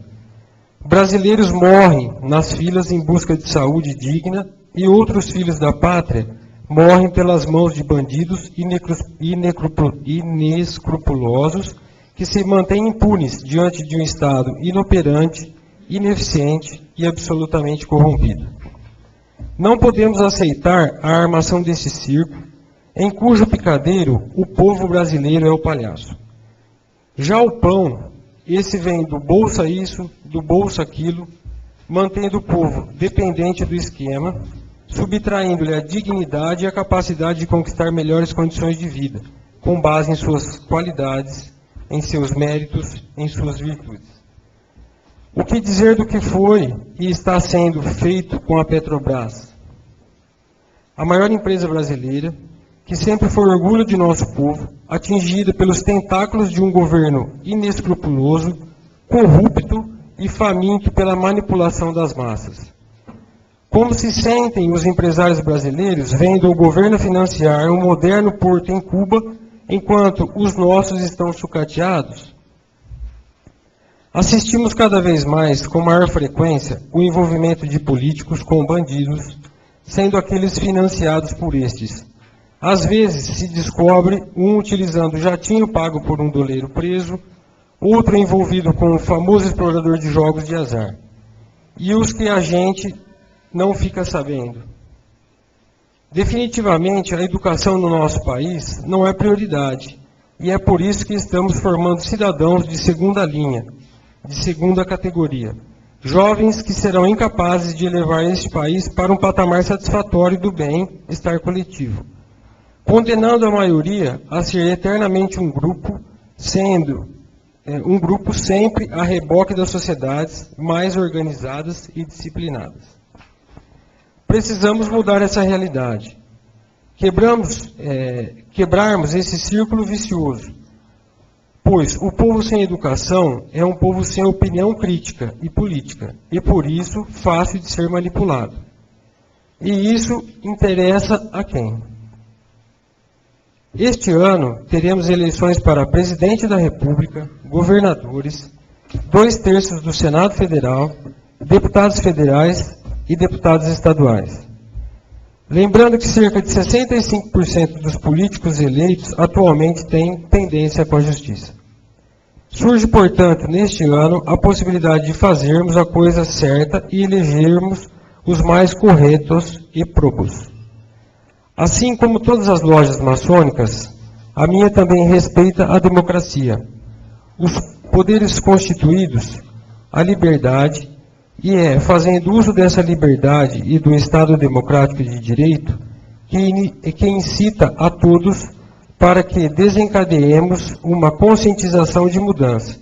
Brasileiros morrem nas filas em busca de saúde digna e outros filhos da pátria morrem pelas mãos de bandidos inescrupulosos que se mantêm impunes diante de um Estado inoperante, ineficiente e absolutamente corrompido. Não podemos aceitar a armação desse circo, em cujo picadeiro o povo brasileiro é o palhaço. Já o pão, esse vem do bolsa isso, do bolsa aquilo, mantendo o povo dependente do esquema, subtraindo-lhe a dignidade e a capacidade de conquistar melhores condições de vida, com base em suas qualidades, em seus méritos, em suas virtudes. O que dizer do que foi e está sendo feito com a Petrobras? A maior empresa brasileira, que sempre foi orgulho de nosso povo, atingida pelos tentáculos de um governo inescrupuloso, corrupto e faminto pela manipulação das massas. Como se sentem os empresários brasileiros vendo o governo financiar um moderno porto em Cuba, enquanto os nossos estão sucateados? Assistimos cada vez mais, com maior frequência, o envolvimento de políticos com bandidos, sendo aqueles financiados por estes. Às vezes se descobre um utilizando jatinho pago por um doleiro preso, outro envolvido com o famoso explorador de jogos de azar. E os que a gente não fica sabendo. Definitivamente, a educação no nosso país não é prioridade, e é por isso que estamos formando cidadãos de segunda linha, de segunda categoria. Jovens que serão incapazes de levar este país para um patamar satisfatório do bem-estar coletivo, condenando a maioria a ser eternamente um grupo, sendo um grupo sempre a reboque das sociedades mais organizadas e disciplinadas. Precisamos mudar essa realidade. Quebrarmos esse círculo vicioso, pois o povo sem educação é um povo sem opinião crítica e política, e por isso fácil de ser manipulado. E isso interessa a quem? Este ano teremos eleições para presidente da República, governadores, 2/3 do Senado Federal, deputados federais e deputados estaduais. Lembrando que cerca de 65% dos políticos eleitos atualmente têm tendência com a justiça. Surge, portanto, neste ano, a possibilidade de fazermos a coisa certa e elegermos os mais corretos e probos. Assim como todas as lojas maçônicas, a minha também respeita a democracia, os poderes constituídos, a liberdade, e é fazendo uso dessa liberdade e do Estado democrático de direito que incita a todos para que desencadeemos uma conscientização de mudança,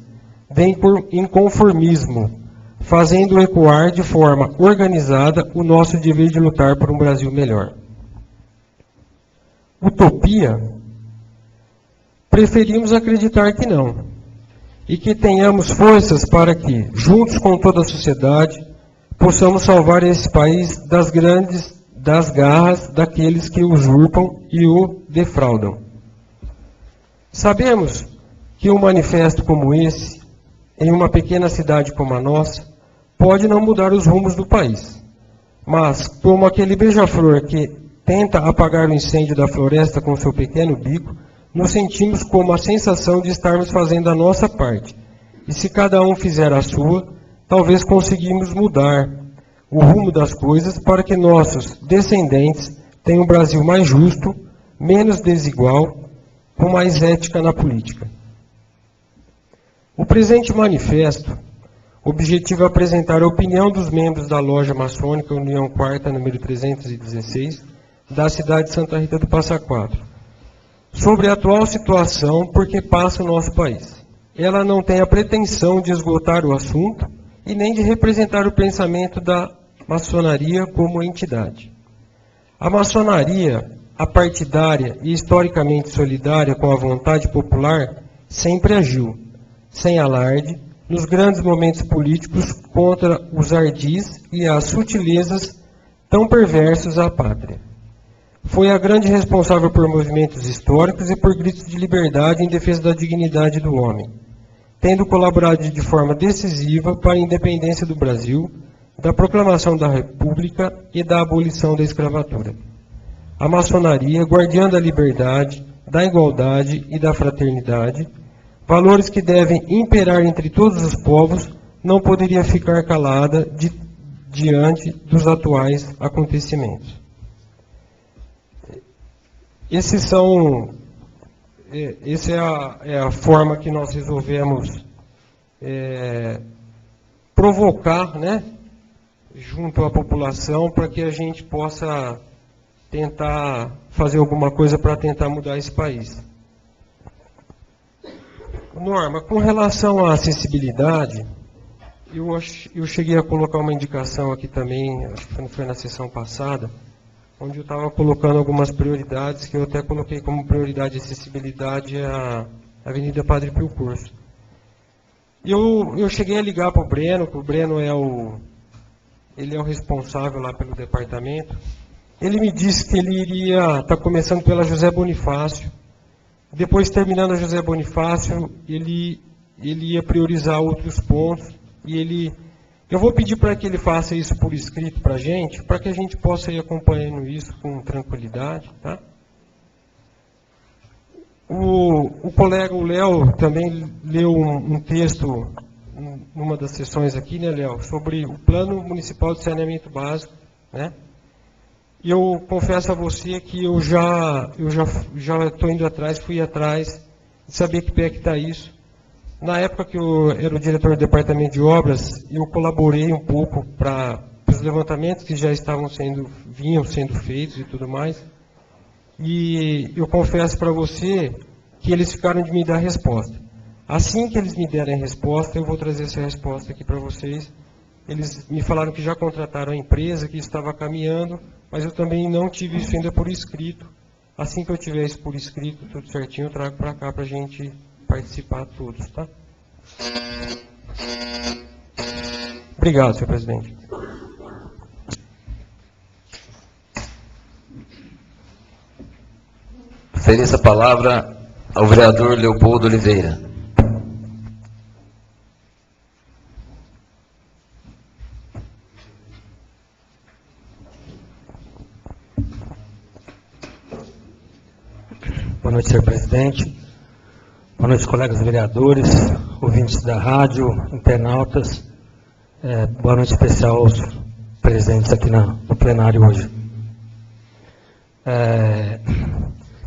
de inconformismo, fazendo ecoar de forma organizada o nosso dever de lutar por um Brasil melhor. Utopia? Preferimos acreditar que não. E que tenhamos forças para que, juntos com toda a sociedade, possamos salvar esse país das garras daqueles que o usurpam e o defraudam. Sabemos que um manifesto como esse, em uma pequena cidade como a nossa, pode não mudar os rumos do país. Mas, como aquele beija-flor que tenta apagar o incêndio da floresta com seu pequeno bico, nos sentimos como a sensação de estarmos fazendo a nossa parte. E se cada um fizer a sua, talvez conseguimos mudar o rumo das coisas para que nossos descendentes tenham um Brasil mais justo, menos desigual, com mais ética na política. O presente manifesto objetiva apresentar a opinião dos membros da loja maçônica União Quarta, número 316, da cidade de Santa Rita do Passa Quatro, sobre a atual situação por que passa o nosso país. Ela não tem a pretensão de esgotar o assunto e nem de representar o pensamento da maçonaria como entidade. A maçonaria, a partidária e historicamente solidária com a vontade popular, sempre agiu, sem alarde, nos grandes momentos políticos contra os ardis e as sutilezas tão perversos à pátria. Foi a grande responsável por movimentos históricos e por gritos de liberdade em defesa da dignidade do homem, tendo colaborado de forma decisiva para a independência do Brasil, da proclamação da República e da abolição da escravatura. A maçonaria, guardiã da liberdade, da igualdade e da fraternidade, valores que devem imperar entre todos os povos, não poderia ficar calada diante dos atuais acontecimentos. Essa é a forma que nós resolvemos provocar, né, junto à população, para que a gente possa tentar fazer alguma coisa para tentar mudar esse país. Norma, com relação à acessibilidade, eu cheguei a colocar uma indicação aqui também, acho que foi na sessão passada, onde eu estava colocando algumas prioridades, que eu até coloquei como prioridade de acessibilidade a Avenida Padre Pio Corso. Eu cheguei a ligar para o Breno, que o Breno ele é o responsável lá pelo departamento. Ele me disse que ele iria estar começando pela José Bonifácio. Depois, terminando a José Bonifácio, ele ele ia priorizar outros pontos, e eu vou pedir para que ele faça isso por escrito para a gente gente possa ir acompanhando isso com tranquilidade, tá? O colega, o Léo, também leu um texto numa das sessões aqui, né, Léo, sobre o Plano Municipal de Saneamento Básico, né? E eu confesso a você que eu já estou indo atrás, fui atrás de saber que pé que está isso. Na época que eu era o diretor do departamento de obras, eu colaborei um pouco para os levantamentos que já vinham sendo feitos e tudo mais. E eu confesso para você que eles ficaram de me dar resposta. Assim que eles me derem a resposta, eu vou trazer essa resposta aqui para vocês. Eles me falaram que já contrataram a empresa, que estava caminhando, mas eu também não tive isso ainda por escrito. Assim que eu tiver isso por escrito, tudo certinho, eu trago para cá para a gente participar todos, tá? Obrigado, senhor presidente. Ofereço a palavra ao vereador Leopoldo Oliveira. Boa noite, senhor presidente. Boa noite, colegas vereadores, ouvintes da rádio, internautas. Boa noite especial aos presentes aqui no plenário hoje.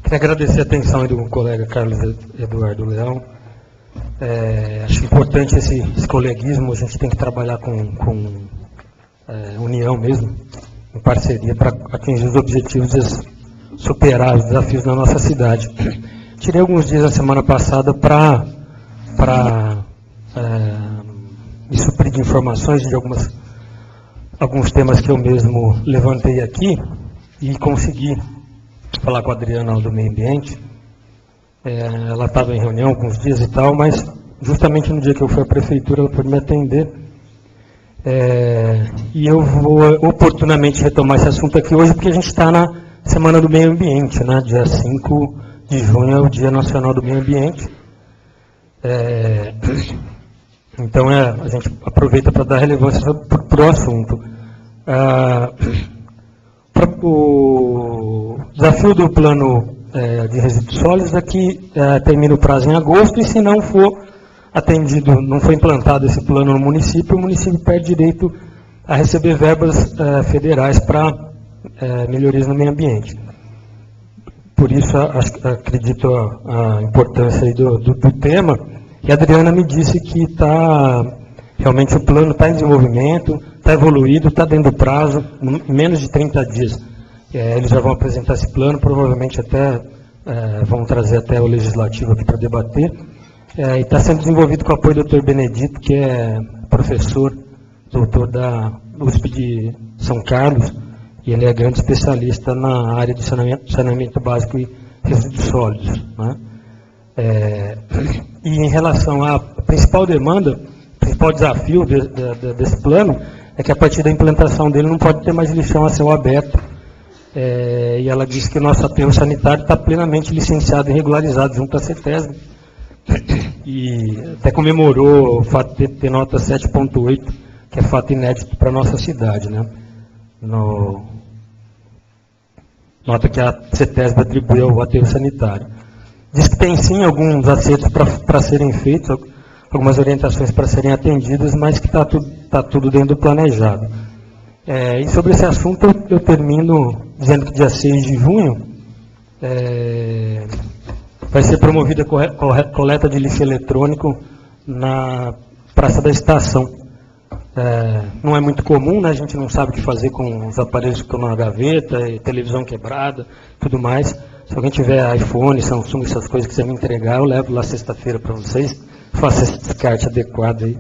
Queria agradecer a atenção aí do colega Carlos Eduardo Leão. Acho importante esse coleguismo, a gente tem que trabalhar com união mesmo, em parceria, para atingir os objetivos e superar os desafios da nossa cidade. Tirei alguns dias na semana passada para me suprir de informações de alguns temas que eu mesmo levantei aqui e consegui falar com a Adriana do Meio Ambiente. Ela estava em reunião alguns dias e tal, mas justamente no dia que eu fui à prefeitura ela pôde me atender. E eu vou oportunamente retomar esse assunto aqui hoje, porque a gente está na Semana do Meio Ambiente, né? Dia 5 de junho é o Dia Nacional do Meio Ambiente. Então, a gente aproveita para dar relevância para o assunto. O desafio do plano de resíduos sólidos é que termina o prazo em agosto, e se não for atendido, não foi implantado esse plano no município, o município perde direito a receber verbas federais para melhorias no meio ambiente. Por isso, acredito a importância aí do tema. E a Adriana me disse que realmente o plano está em desenvolvimento, está evoluído, está dentro do prazo, em menos de 30 dias. Eles já vão apresentar esse plano, provavelmente até vão trazer até o legislativo aqui para debater. E está sendo desenvolvido com o apoio do Dr. Benedito, que é professor, doutor da USP de São Carlos, e ele é grande especialista na área de saneamento básico e resíduos sólidos, né? E em relação à principal demanda, o principal desafio desse plano é que a partir da implantação dele não pode ter mais lixão a céu aberto. E ela disse que o nosso aterro sanitário está plenamente licenciado e regularizado junto à CETESB. E até comemorou o fato de ter nota 7.8, que é fato inédito para a nossa cidade, né? Nota que a CETESB atribuiu ao aterro sanitário. Diz que tem sim alguns acertos para serem feitos, algumas orientações para serem atendidas, mas que está tudo dentro do planejado. E sobre esse assunto eu termino dizendo que dia 6 de junho vai ser promovida a coleta de lixo eletrônico na Praça da Estação. Não é muito comum, né? A gente não sabe o que fazer com os aparelhos que estão na gaveta, e televisão quebrada, tudo mais. Se alguém tiver iPhone, Samsung, essas coisas que você me entregar, eu levo lá sexta-feira para vocês, faço esse descarte adequado aí.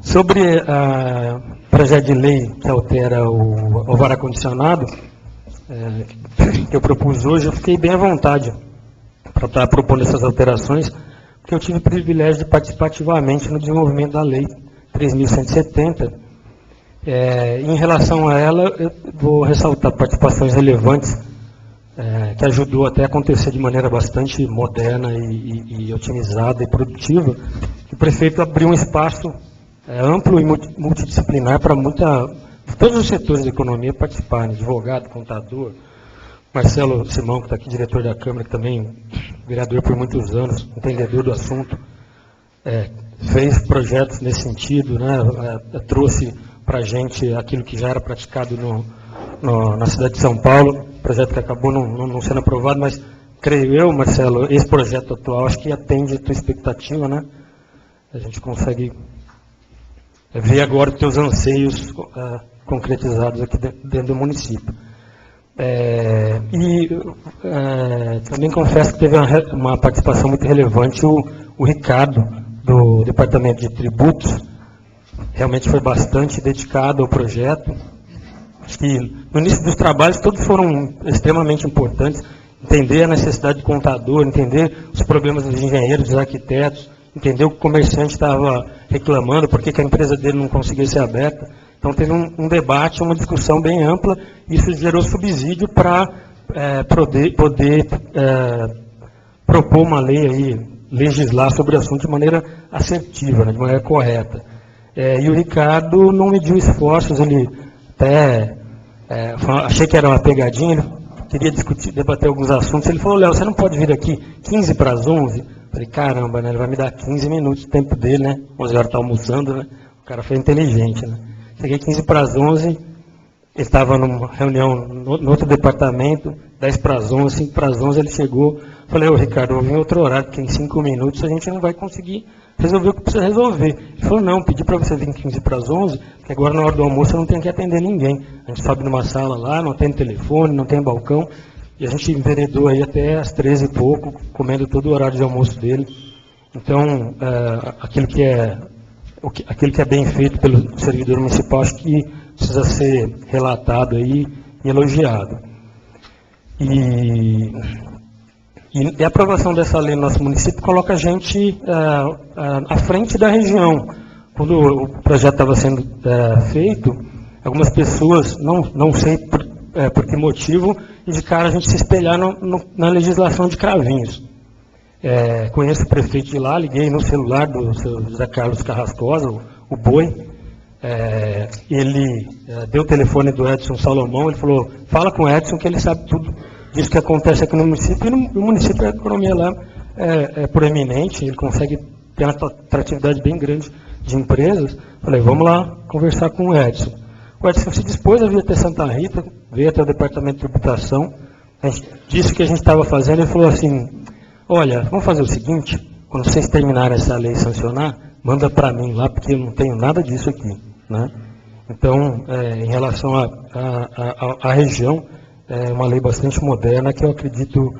Sobre o projeto de lei que altera o alvará condicionado, que eu propus hoje, eu fiquei bem à vontade para estar propondo essas alterações, porque eu tive o privilégio de participar ativamente no desenvolvimento da lei 3.170. Em relação a ela, eu vou ressaltar participações relevantes que ajudou até a acontecer de maneira bastante moderna e otimizada e produtiva, que o prefeito abriu um espaço amplo e multidisciplinar para todos os setores da economia participarem, advogado, contador, Marcelo Simão, que está aqui, diretor da Câmara, que também vereador por muitos anos, entendedor do assunto, fez projetos nesse sentido, né, trouxe para a gente aquilo que já era praticado na cidade de São Paulo, projeto que acabou não sendo aprovado, mas creio eu, Marcelo, esse projeto atual acho que atende a tua expectativa, né? A gente consegue ver agora os teus anseios concretizados aqui dentro do município. Também confesso que teve uma participação muito relevante o Ricardo, do Departamento de Tributos, realmente foi bastante dedicado ao projeto. Acho que no início dos trabalhos todos foram extremamente importantes, entender a necessidade do contador, entender os problemas dos engenheiros, dos arquitetos, entender o que o comerciante estava reclamando, por que a empresa dele não conseguia ser aberta. Então teve um debate, uma discussão bem ampla, e isso gerou subsídio para poder propor uma lei aí, legislar sobre o assunto de maneira assertiva, né, de maneira correta. E o Ricardo não mediu esforços, ele até achei que era uma pegadinha, ele queria debater alguns assuntos, ele falou: Léo, você não pode vir aqui 15 para as 11? Falei, caramba, né, ele vai me dar 15 minutos do tempo dele, né? 11 horas está almoçando, né? O cara foi inteligente, né? Cheguei 15 para as 11, ele estava numa reunião no outro departamento, 10 para as 11, 5 para as 11, ele chegou. Falei, Ricardo, eu vou vir em outro horário, porque em 5 minutos a gente não vai conseguir resolver o que precisa resolver. Ele falou, não, pedi para você vir em 15 para as 11, porque agora na hora do almoço eu não tenho que atender ninguém. A gente sobe numa sala lá, não tem telefone, não tem balcão, e a gente enveredou aí até às 13 e pouco, comendo todo o horário de almoço dele. Então, aquilo que é bem feito pelo servidor municipal, acho que precisa ser relatado aí e elogiado. E a aprovação dessa lei no nosso município coloca a gente à frente da região. Quando o projeto estava sendo feito, algumas pessoas, não sei por que motivo, indicaram a gente se espelhar na legislação de Cravinhos. Conheço o prefeito de lá, liguei no celular do seu José Carlos Carrascosa, o Boi. Ele deu o telefone do Edson Salomão, ele falou, fala com o Edson que ele sabe tudo disso que acontece aqui no município, e no município a economia lá é proeminente, ele consegue ter uma atratividade bem grande de empresas. Falei, vamos lá conversar com o Edson. O Edson se dispôs a vir até Santa Rita, veio até o departamento de tributação, a gente disse o que a gente estava fazendo, ele falou assim, olha, vamos fazer o seguinte, quando vocês terminarem essa lei e sancionar, manda para mim lá, porque eu não tenho nada disso aqui, né? Então, em relação à região, é uma lei bastante moderna que eu acredito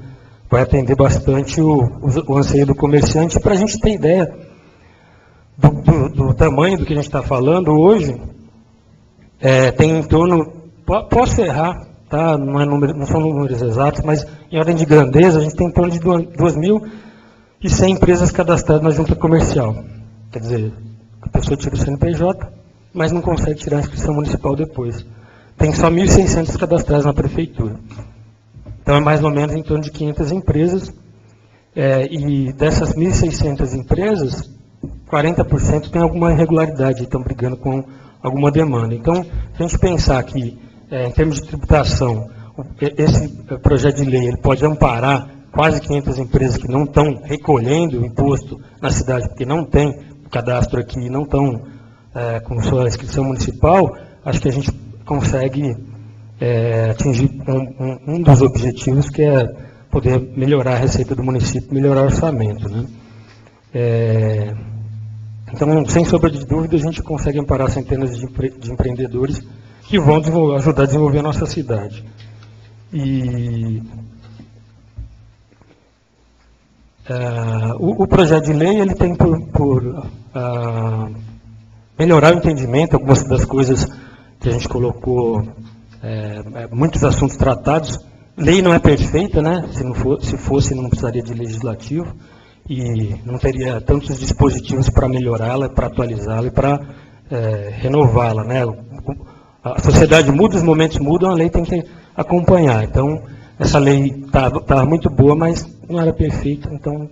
vai atender bastante o anseio do comerciante. Para a gente ter ideia do tamanho do que a gente está falando hoje, tem em torno, posso errar, tá? Não são números exatos, mas em ordem de grandeza, a gente tem em torno de 2.100 empresas cadastradas na junta comercial. Quer dizer, a pessoa tira o CNPJ, mas não consegue tirar a inscrição municipal depois. Tem só 1.600 cadastrados na prefeitura. Então, é mais ou menos em torno de 500 empresas. E dessas 1.600 empresas, 40% tem alguma irregularidade, estão brigando com alguma demanda. Então, se a gente pensar que, em termos de tributação, esse projeto de lei ele pode amparar quase 500 empresas que não estão recolhendo o imposto na cidade, porque não tem cadastro aqui e não estão com sua inscrição municipal, acho que a gente consegue atingir um dos objetivos, que é poder melhorar a receita do município, melhorar o orçamento, né? Então, sem sombra de dúvida, a gente consegue amparar centenas de empreendedores que vão ajudar a desenvolver a nossa cidade. O projeto de lei ele tem por melhorar o entendimento, algumas das coisas que a gente colocou, muitos assuntos tratados. Lei não é perfeita, né? Se fosse, não precisaria de legislativo e não teria tantos dispositivos para melhorá-la, para atualizá-la e para renová-la, né? A sociedade muda, os momentos mudam, a lei tem que acompanhar. Então, essa lei estava muito boa, mas não era perfeita, então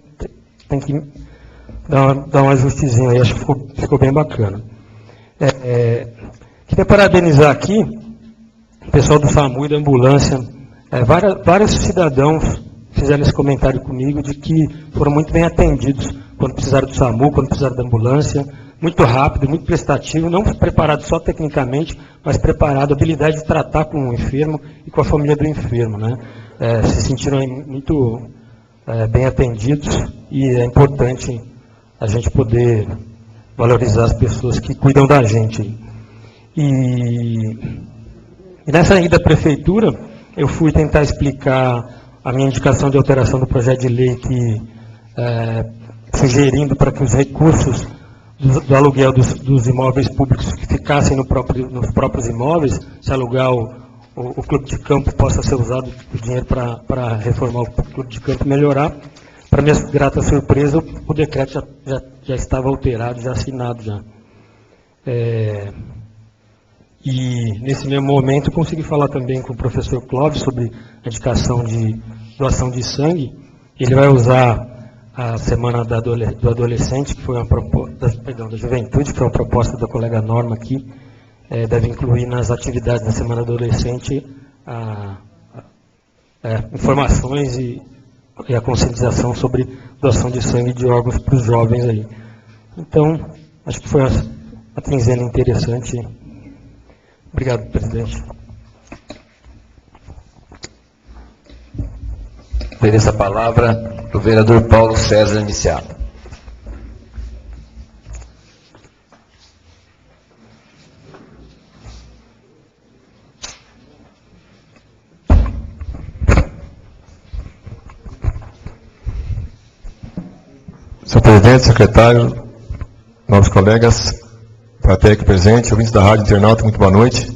tem que dar um ajustezinho aí, acho que ficou bem bacana. Queria parabenizar aqui o pessoal do SAMU e da ambulância. Vários cidadãos fizeram esse comentário comigo de que foram muito bem atendidos quando precisaram do SAMU, quando precisaram da ambulância, muito rápido, muito prestativo, não preparado só tecnicamente, mas preparado, habilidade de tratar com o enfermo e com a família do enfermo, né? Se sentiram muito bem atendidos e é importante a gente poder valorizar as pessoas que cuidam da gente. E nessa ida à prefeitura, eu fui tentar explicar a minha indicação de alteração do projeto de lei que sugerindo para que os recursos do aluguel dos imóveis públicos que ficassem nos próprios imóveis, se alugar o clube de campo possa ser usado o dinheiro para reformar o clube de campo e melhorar. Para minha grata surpresa, o decreto já estava alterado, já assinado já. E nesse mesmo momento consegui falar também com o professor Clóvis sobre a indicação de doação de sangue. Ele vai usar a semana do adolescente, que foi uma proposta, da juventude, que foi uma proposta da colega Norma aqui, deve incluir nas atividades da semana do adolescente informações e a conscientização sobre doação de sangue de órgãos para os jovens aí. Então, acho que foi uma quinzena interessante. Obrigado, presidente. Ofereço a palavra para o vereador Paulo César Iniciado. Senhor presidente, secretário, novos colegas, plateia aqui presente, ouvintes da Rádio Internauta, muito boa noite.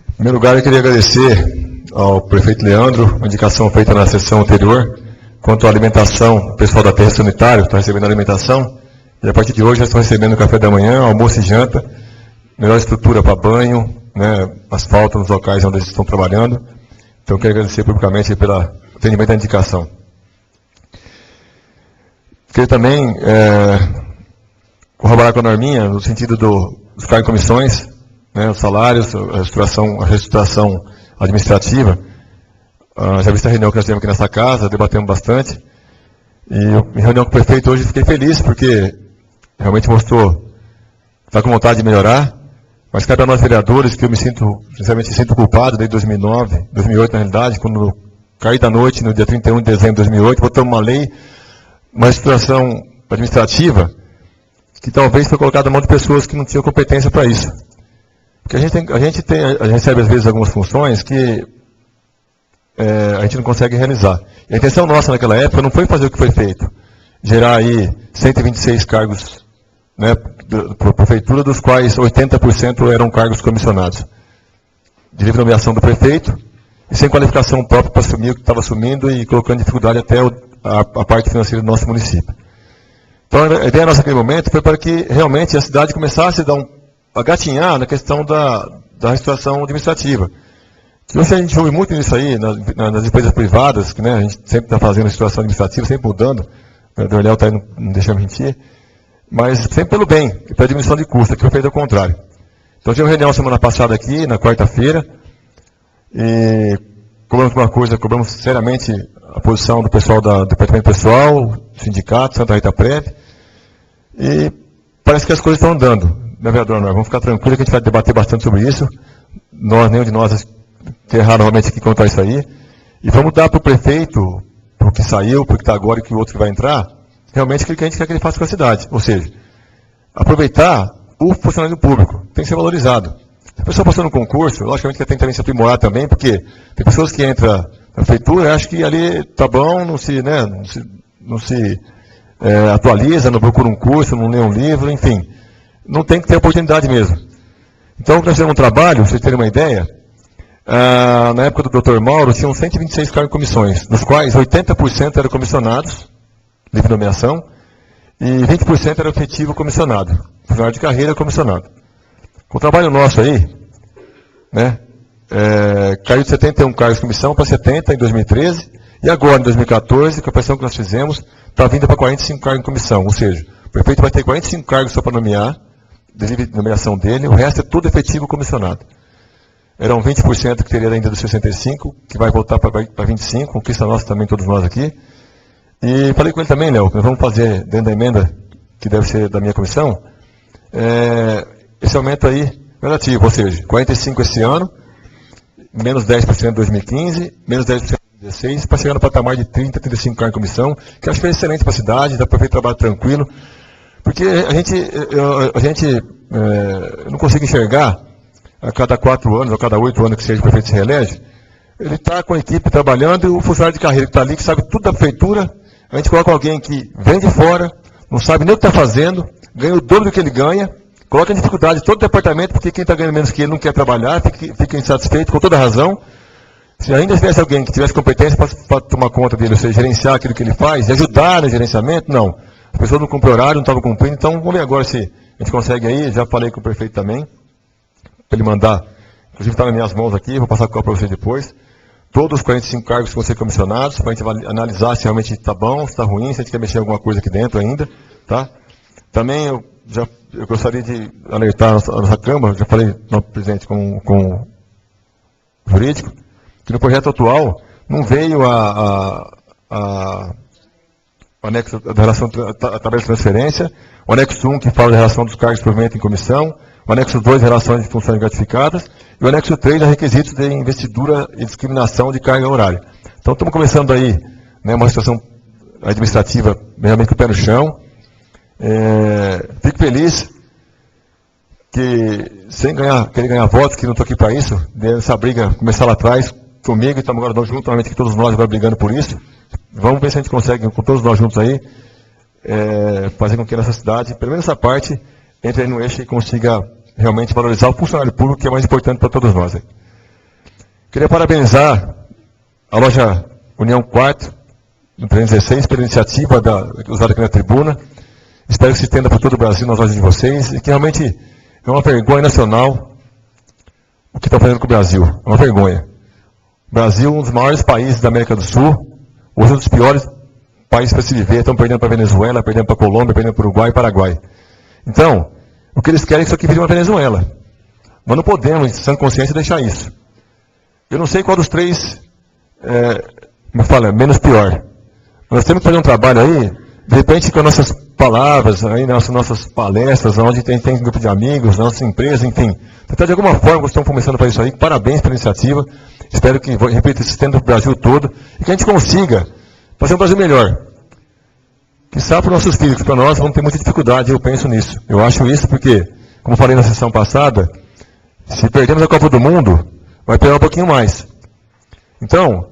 Em primeiro lugar, eu queria agradecer ao prefeito Leandro, a indicação feita na sessão anterior, quanto à alimentação, o pessoal da Terra Sanitário está recebendo alimentação, e a partir de hoje já estão recebendo café da manhã, almoço e janta, melhor estrutura para banho, né, asfalto nos locais onde eles estão trabalhando. Então, eu quero agradecer publicamente pelo atendimento da indicação. Queria também corroborar com a Norminha, no sentido dos cargos e comissões, né, os salários, a reestruturação administrativa. Já visto a reunião que nós tivemos aqui nessa casa, debatemos bastante. E em reunião com o prefeito hoje fiquei feliz, porque realmente mostrou que está com vontade de melhorar, mas cabe a nós vereadores, que eu sinceramente sinto culpado desde 2009, 2008 na realidade, quando caí da noite, no dia 31 de dezembro de 2008, votamos uma lei, uma reestruturação administrativa, que talvez foi colocada na mão de pessoas que não tinham competência para isso. Porque a gente recebe às vezes algumas funções que a gente não consegue realizar. E a intenção nossa naquela época não foi fazer o que foi feito, gerar aí 126 cargos, né, por prefeitura, dos quais 80% eram cargos comissionados, de livre nomeação do prefeito, e sem qualificação própria para assumir o que estava assumindo e colocando dificuldade até a parte financeira do nosso município. Então a ideia nossa naquele momento foi para que realmente a cidade começasse a gatinhar na questão da restauração administrativa. Que hoje a gente ouve muito nisso aí, nas empresas privadas, que, né, a gente sempre está fazendo a restauração administrativa, sempre mudando, o Dornel está aí, não deixa mentir, mas sempre pelo bem, e pela diminuição de custo, que foi feito ao contrário. Então tive uma reunião semana passada aqui, na quarta-feira, e cobramos seriamente a posição do pessoal do Departamento Pessoal, Sindicato, Santa Rita Prévia, e parece que as coisas estão andando. Né, vereadora Norma? Vamos ficar tranquilos que a gente vai debater bastante sobre isso. Nenhum de nós quer errar novamente aqui contar isso aí. E vamos dar para o prefeito, para o que saiu, para o que está agora e que o outro que vai entrar, realmente aquilo que a gente quer que ele faça com a cidade. Ou seja, aproveitar o funcionário público. Tem que ser valorizado. Se a pessoa passou no concurso, logicamente que tem também se aprimorar também, porque tem pessoas que entram na prefeitura e acham que ali está bom, não se atualiza, não procura um curso, não lê um livro, enfim. Não tem que ter oportunidade mesmo. Então, nós fizemos um trabalho, para vocês terem uma ideia, na época do Dr. Mauro, tinham 126 cargos e comissões, dos quais 80% eram comissionados, livre nomeação, e 20% era efetivo comissionado, funcionário de carreira comissionado. Com o trabalho nosso aí, né, caiu de 71 cargos de comissão para 70 em 2013, e agora, em 2014, com a pressão que nós fizemos, está vindo para 45 cargos de comissão, ou seja, o prefeito vai ter 45 cargos só para nomear, de livre nomeação dele, o resto é tudo efetivo comissionado. Eram 20% que teria ainda dos 65, que vai voltar para 25, conquista nossa também, todos nós aqui. E falei com ele também, Léo, que nós vamos fazer, dentro da emenda, que deve ser da minha comissão, esse aumento aí relativo, ou seja, 45 esse ano, menos 10% em 2015, menos 10% em 2016, para chegar no patamar de 30, 35 cargos em comissão, que acho que é excelente para a cidade, dá para fazer trabalho tranquilo, porque a gente não consigo enxergar, a cada 4 anos, a cada 8 anos que seja o prefeito se reelege, ele está com a equipe trabalhando, e o funcionário de carreira que está ali, que sabe tudo da prefeitura, a gente coloca alguém que vem de fora, não sabe nem o que está fazendo, ganha o dobro do que ele ganha, coloca em dificuldade todo o departamento, porque quem está ganhando menos que ele não quer trabalhar, fica insatisfeito, com toda razão. Se ainda tivesse alguém que tivesse competência para tomar conta dele, ou seja, gerenciar aquilo que ele faz, e ajudar no gerenciamento, não. As pessoas não cumprem horário, não estavam cumprindo, então vamos ver agora se a gente consegue aí, já falei com o prefeito também, para ele mandar, inclusive está nas minhas mãos aqui, vou passar para você depois, todos os 45 cargos que vão ser comissionados, para a gente analisar se realmente está bom, se está ruim, se a gente quer mexer em alguma coisa aqui dentro ainda, tá? Também eu gostaria de alertar a nossa Câmara, já falei, nosso presidente, com o jurídico, que no projeto atual não veio o anexo da relação a tabela de transferência, o anexo 1 que fala da relação dos cargos de provimento em comissão, o anexo 2, relações de funções gratificadas, e o anexo 3, requisitos de investidura e discriminação de carga horária. Então, estamos começando aí, né, uma situação administrativa realmente com o pé no chão. Fico feliz que, sem querer ganhar votos, que não estou aqui para isso, essa briga começar lá atrás comigo, e estamos agora juntos, normalmente que todos nós vamos brigando por isso. Vamos ver se a gente consegue, com todos nós juntos aí, fazer com que a nossa cidade, pelo menos essa parte, entre aí no eixo e consiga realmente valorizar o funcionário público, que é mais importante para todos nós. Aí. Queria parabenizar a loja União 4, no 316, pela iniciativa usada aqui na tribuna. Espero que se estenda por todo o Brasil nas lojas de vocês, e que realmente é uma vergonha nacional o que estão fazendo com o Brasil. É uma vergonha. O Brasil, um dos maiores países da América do Sul, hoje um dos piores países para se viver, estão perdendo para a Venezuela, perdendo para a Colômbia, perdendo para o Uruguai e Paraguai. Então, o que eles querem é que isso aqui vire uma Venezuela. Mas não podemos, em sã consciência, deixar isso. Eu não sei qual dos três, como fala, menos pior. Nós temos que fazer um trabalho aí, de repente, com as nossas palavras, aí, nas nossas palestras, onde tem grupo de amigos, nossas empresas, enfim. Tentar, de alguma forma, vocês estão começando para isso aí. Parabéns pela iniciativa. Espero que, repito, se estenda para o Brasil todo, e que a gente consiga fazer um Brasil melhor. Que sabe para os nossos filhos, que para nós vamos ter muita dificuldade, eu penso nisso. Eu acho isso porque, como falei na sessão passada, se perdermos a Copa do Mundo, vai piorar um pouquinho mais. Então,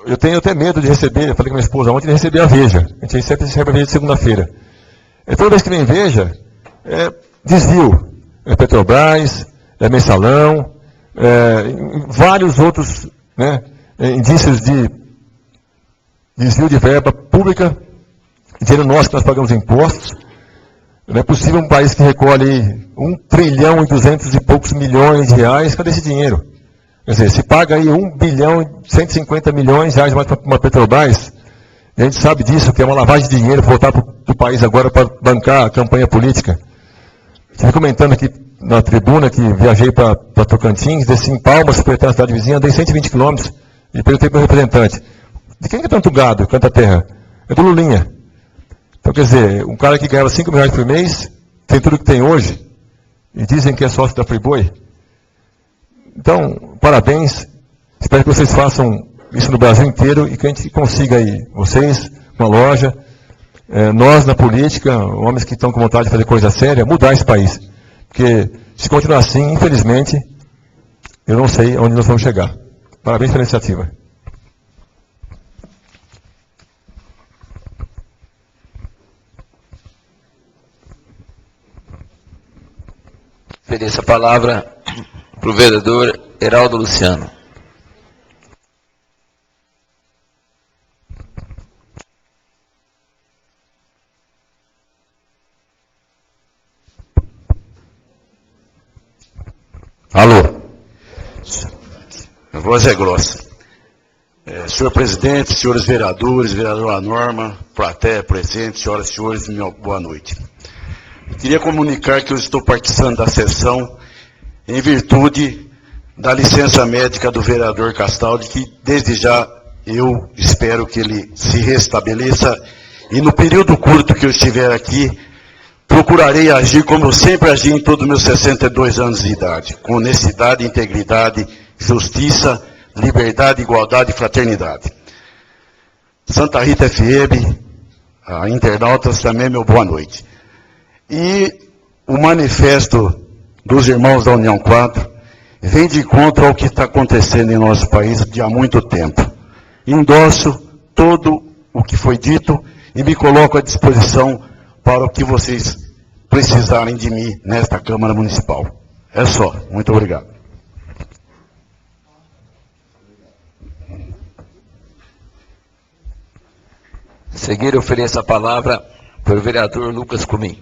eu tenho até medo de receber, eu falei com minha esposa ontem, de receber a Veja. A gente sempre recebe a Veja de segunda-feira. Toda vez que vem Veja, desvio. Petrobras, mensalão, vários outros, né, indícios de desvio de verba pública, dinheiro nosso que nós pagamos impostos. Não é possível um país que recolhe 1 trilhão e 200 e poucos milhões de reais, cadê esse dinheiro? Quer dizer, se paga aí 1 bilhão e 150 milhões de reais mais para uma Petrobras, e a gente sabe disso, que é uma lavagem de dinheiro, voltar para o país agora para bancar a campanha política. Estive comentando aqui na tribuna que viajei para Tocantins, desci em Palmas, para a cidade vizinha, andei 120 quilômetros, e perguntei para o representante, de quem que é tanto gado, canta terra? É do Lulinha. Então, quer dizer, um cara que ganhava 5 mil reais por mês, tem tudo que tem hoje, e dizem que é sócio da Friboi. Então, parabéns. Espero que vocês façam isso no Brasil inteiro e que a gente consiga aí, vocês, uma loja, nós na política, homens que estão com vontade de fazer coisa séria, mudar esse país. Porque se continuar assim, infelizmente, eu não sei onde nós vamos chegar. Parabéns pela iniciativa. Ofereço a palavra para o vereador Heraldo Luciano. Alô. voz é grossa. Senhor presidente, senhores vereadores, vereadora Norma, plateia presente, senhoras e senhores, boa noite. Queria comunicar que eu estou participando da sessão em virtude da licença médica do vereador Castaldi, que desde já eu espero que ele se restabeleça e no período curto que eu estiver aqui, procurarei agir como eu sempre agi em todos os meus 62 anos de idade, com honestidade, integridade, justiça, liberdade, igualdade e fraternidade. Santa Rita FM, a internautas também, meu boa noite. E o manifesto dos irmãos da União 4 vem de encontro ao que está acontecendo em nosso país há muito tempo. Endosso todo o que foi dito e me coloco à disposição para o que vocês precisarem de mim nesta Câmara Municipal. É só. Muito obrigado. A seguir, ofereço a palavra para o vereador Lucas Comim.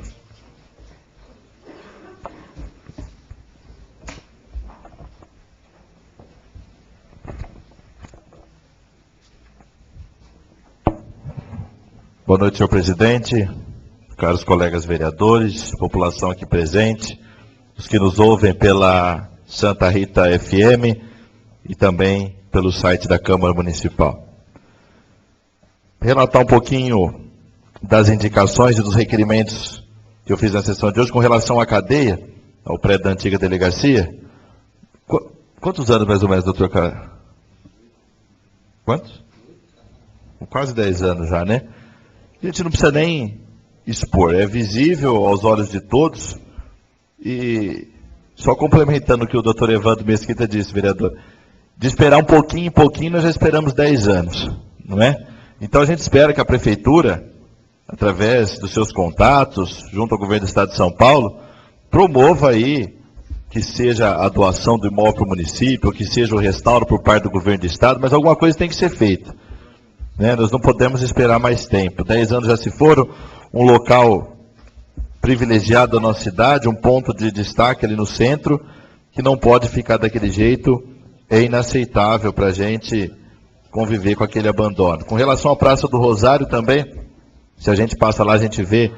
Boa noite, senhor presidente, caros colegas vereadores, população aqui presente, os que nos ouvem pela Santa Rita FM e também pelo site da Câmara Municipal. Relatar um pouquinho das indicações e dos requerimentos que eu fiz na sessão de hoje com relação à cadeia, ao prédio da antiga delegacia. Quantos anos mais ou menos, doutor Cara? Quantos? Quase 10 anos já, né? A gente não precisa nem expor, é visível aos olhos de todos. E só complementando o que o doutor Evandro Mesquita disse, vereador, de esperar um pouquinho em pouquinho, nós já esperamos 10 anos, não é? Então a gente espera que a Prefeitura, através dos seus contatos, junto ao Governo do Estado de São Paulo, promova aí que seja a doação do imóvel para o município, que seja o restauro por parte do Governo do Estado, mas alguma coisa tem que ser feita. Nós não podemos esperar mais tempo. 10 anos já se foram, um local privilegiado da nossa cidade, um ponto de destaque ali no centro, que não pode ficar daquele jeito, é inaceitável para a gente conviver com aquele abandono. Com relação à Praça do Rosário também, se a gente passa lá, a gente vê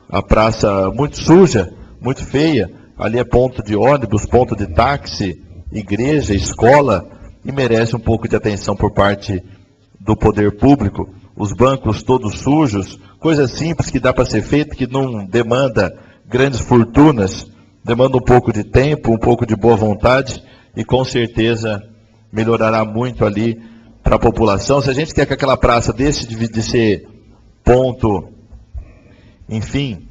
a praça muito suja, muito feia, ali é ponto de ônibus, ponto de táxi, igreja, escola, e merece um pouco de atenção por parte do poder público, os bancos todos sujos, coisa simples que dá para ser feita, que não demanda grandes fortunas, demanda um pouco de tempo, um pouco de boa vontade, e com certeza melhorará muito ali para a população. Se a gente quer que aquela praça deixe de ser ponto, enfim,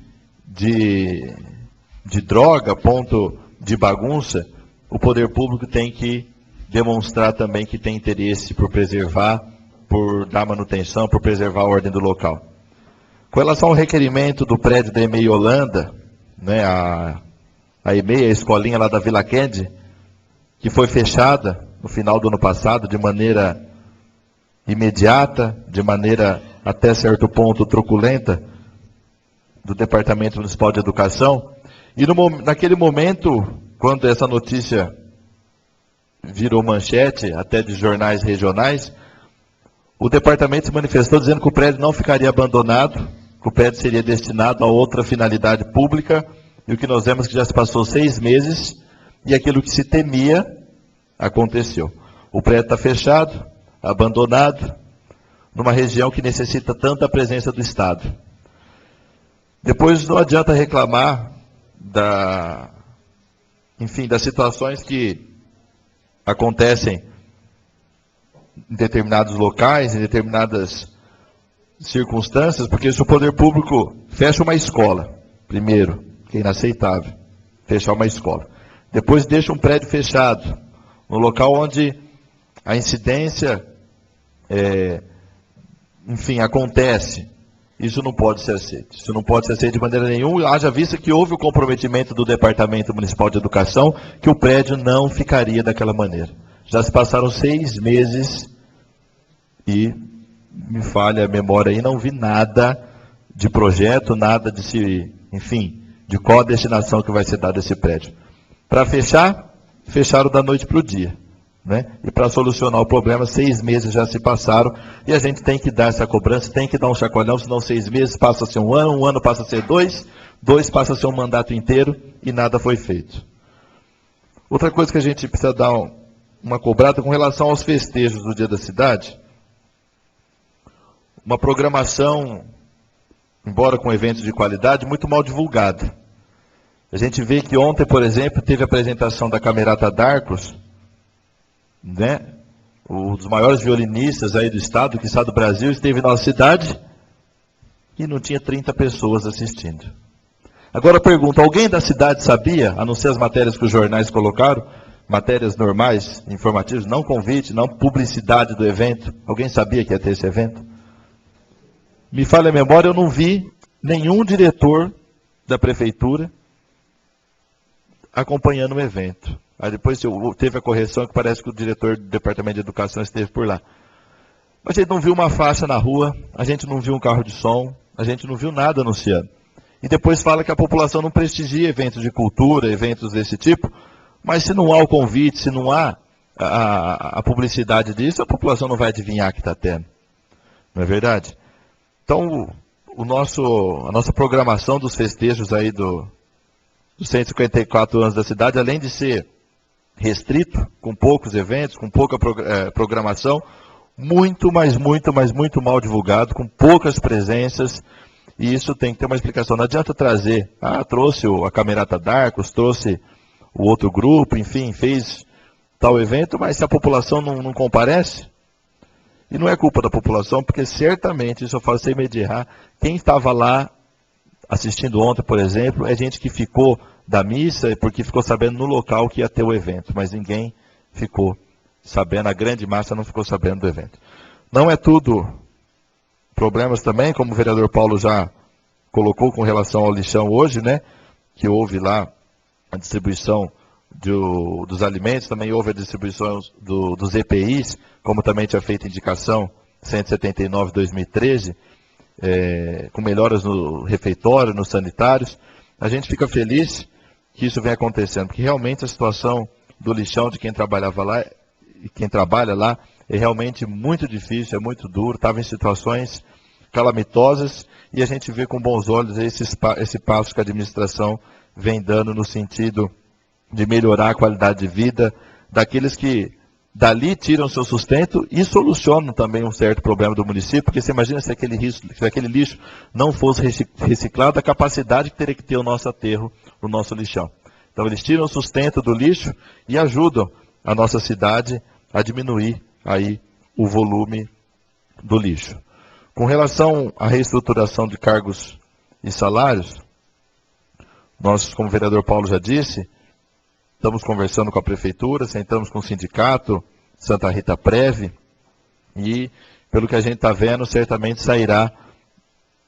de droga, ponto de bagunça, o poder público tem que demonstrar também que tem interesse por preservar, por dar manutenção, por preservar a ordem do local. Com relação ao requerimento do prédio da EMEI Holanda, né, a EMEI, a escolinha lá da Vila Kennedy, que foi fechada no final do ano passado de maneira imediata, de maneira até certo ponto truculenta, do Departamento Municipal de Educação, e naquele momento, quando essa notícia virou manchete, até de jornais regionais, o departamento se manifestou dizendo que o prédio não ficaria abandonado, que o prédio seria destinado a outra finalidade pública, e o que nós vemos que já se passou 6 meses, e aquilo que se temia aconteceu. O prédio está fechado, abandonado, numa região que necessita tanta presença do Estado. Depois não adianta reclamar das situações que acontecem em determinados locais, em determinadas circunstâncias, porque se o poder público fecha uma escola, primeiro, que é inaceitável, fechar uma escola. Depois deixa um prédio fechado, no local onde a incidência, acontece. Isso não pode ser aceito. Isso não pode ser aceito de maneira nenhuma, haja vista que houve o comprometimento do Departamento Municipal de Educação, que o prédio não ficaria daquela maneira. Já se passaram 6 meses e, me falha a memória aí, não vi nada de projeto, nada de qual a destinação que vai ser dada a esse prédio. Para fechar, fecharam da noite para o dia. né? E para solucionar o problema, 6 meses já se passaram, e a gente tem que dar essa cobrança, tem que dar um chacoalhão, senão 6 meses passa a ser um ano passa a ser 2, 2 passa a ser um mandato inteiro, e nada foi feito. Outra coisa que a gente precisa dar uma cobrada com relação aos festejos do Dia da Cidade, uma programação, embora com eventos de qualidade, muito mal divulgada. A gente vê que ontem, por exemplo, teve a apresentação da Camerata d'Arcos, né? Um dos maiores violinistas aí do estado, que está do Brasil, esteve na nossa cidade e não tinha 30 pessoas assistindo. Agora eu pergunto, alguém da cidade sabia, a não ser as matérias que os jornais colocaram, matérias normais, informativas, não convite, não publicidade do evento, alguém sabia que ia ter esse evento? Me falha a memória, eu não vi nenhum diretor da prefeitura acompanhando o evento. Aí depois teve a correção que parece que o diretor do Departamento de Educação esteve por lá. Mas a gente não viu uma faixa na rua, a gente não viu um carro de som, a gente não viu nada anunciando. E depois fala que a população não prestigia eventos de cultura, eventos desse tipo, mas se não há o convite, se não há a publicidade disso, a população não vai adivinhar que está tendo. Não é verdade? Então, a nossa programação dos festejos aí dos 154 anos da cidade, além de ser restrito, com poucos eventos, com pouca programação, muito mal divulgado, com poucas presenças, e isso tem que ter uma explicação. Não adianta trazer, trouxe a Camerata d'Arcos, trouxe o outro grupo, enfim, fez tal evento, mas se a população não comparece, e não é culpa da população, porque certamente, isso eu falo sem medo de errar, quem estava lá assistindo ontem, por exemplo, é gente que ficou da missa porque ficou sabendo no local que ia ter o evento, mas ninguém ficou sabendo, a grande massa não ficou sabendo do evento. Não é tudo problemas também, como o vereador Paulo já colocou com relação ao lixão hoje, né, que houve lá a distribuição dos alimentos, também houve a distribuição dos EPIs, como também tinha feito indicação 179/2013, com melhoras no refeitório, nos sanitários. A gente fica feliz que isso vem acontecendo, porque realmente a situação do lixão de quem trabalhava lá e quem trabalha lá é realmente muito difícil, é muito duro, estava em situações calamitosas, e a gente vê com bons olhos esse passo que a administração vem dando no sentido de melhorar a qualidade de vida daqueles que dali tiram seu sustento e solucionam também um certo problema do município, porque você imagina se aquele lixo não fosse reciclado, a capacidade que teria que ter o nosso aterro, o nosso lixão. Então eles tiram o sustento do lixo e ajudam a nossa cidade a diminuir aí o volume do lixo. Com relação à reestruturação de cargos e salários, nós, como o vereador Paulo já disse, estamos conversando com a prefeitura, sentamos com o sindicato, Santa Rita Prev, e pelo que a gente está vendo, certamente sairá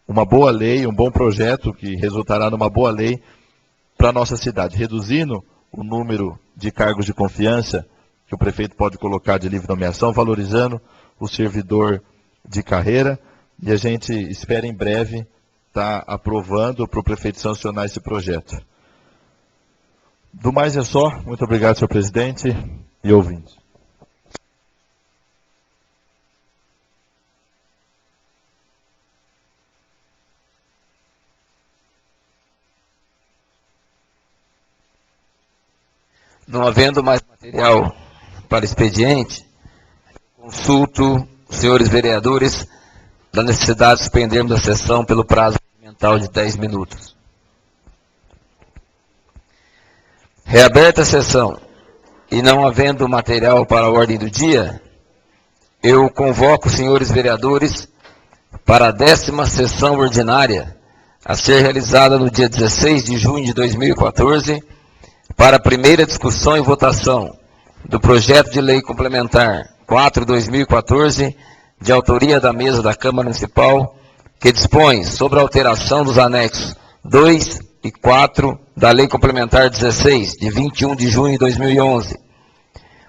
uma boa lei, um bom projeto que resultará numa boa lei para a nossa cidade, reduzindo o número de cargos de confiança que o prefeito pode colocar de livre nomeação, valorizando o servidor de carreira, e a gente espera em breve estar aprovando para o prefeito sancionar esse projeto. Do mais é só. Muito obrigado, senhor presidente e ouvintes. Não havendo mais material para expediente, consulto os senhores vereadores da necessidade de suspendermos a sessão pelo prazo regimental de 10 minutos. Reaberta a sessão e não havendo material para a ordem do dia, eu convoco os senhores vereadores para a 10ª sessão ordinária, a ser realizada no dia 16 de junho de 2014, para a primeira discussão e votação do projeto de lei complementar 4/2014, de autoria da mesa da Câmara Municipal, que dispõe sobre a alteração dos anexos 2 e 4 da Lei Complementar 16, de 21 de junho de 2011.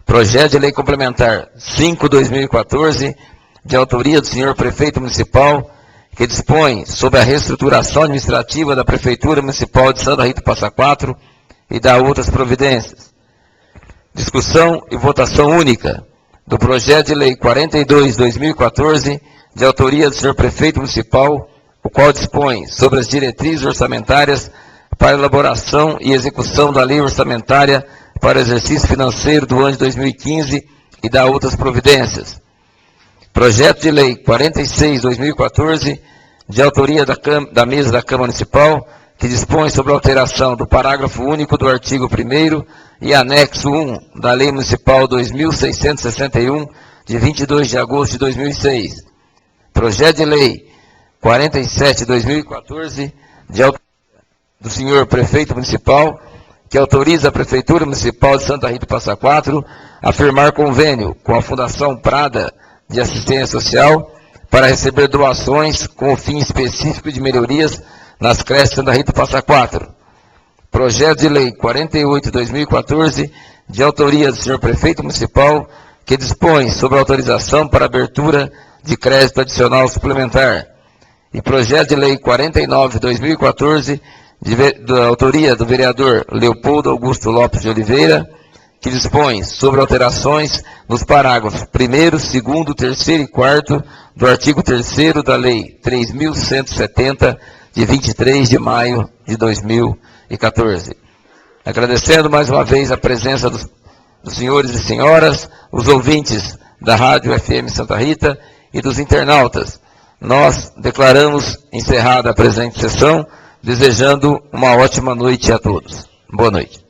Projeto de Lei Complementar 5/2014, de autoria do senhor Prefeito Municipal, que dispõe sobre a reestruturação administrativa da Prefeitura Municipal de Santa Rita do Passa Quatro e dá outras providências. Discussão e votação única do projeto de lei 42/2014, de autoria do senhor prefeito municipal, o qual dispõe sobre as diretrizes orçamentárias para elaboração e execução da lei orçamentária para o exercício financeiro do ano de 2015 e da outras providências. Projeto de lei 46/2014, de autoria da mesa da Câmara Municipal, que dispõe sobre a alteração do parágrafo único do artigo 1º e anexo 1 da Lei Municipal 2661, de 22 de agosto de 2006. Projeto de lei 47/2014, de autoria do senhor prefeito municipal, que autoriza a Prefeitura Municipal de Santa Rita do Passa Quatro a firmar convênio com a Fundação Prada de Assistência Social para receber doações com o fim específico de melhorias nas creches de Santa Rita do Passa Quatro. Projeto de lei 48/2014, de autoria do senhor prefeito municipal, que dispõe sobre a autorização para abertura de crédito adicional suplementar. E projeto de lei 49/2014, da autoria do vereador Leopoldo Augusto Lopes de Oliveira, que dispõe sobre alterações nos parágrafos 1º, 2º, 3º e 4º do artigo 3º da Lei 3.170, de 23 de maio de 2014. Agradecendo mais uma vez a presença dos senhores e senhoras, os ouvintes da Rádio FM Santa Rita e dos internautas, nós declaramos encerrada a presente sessão, desejando uma ótima noite a todos. Boa noite.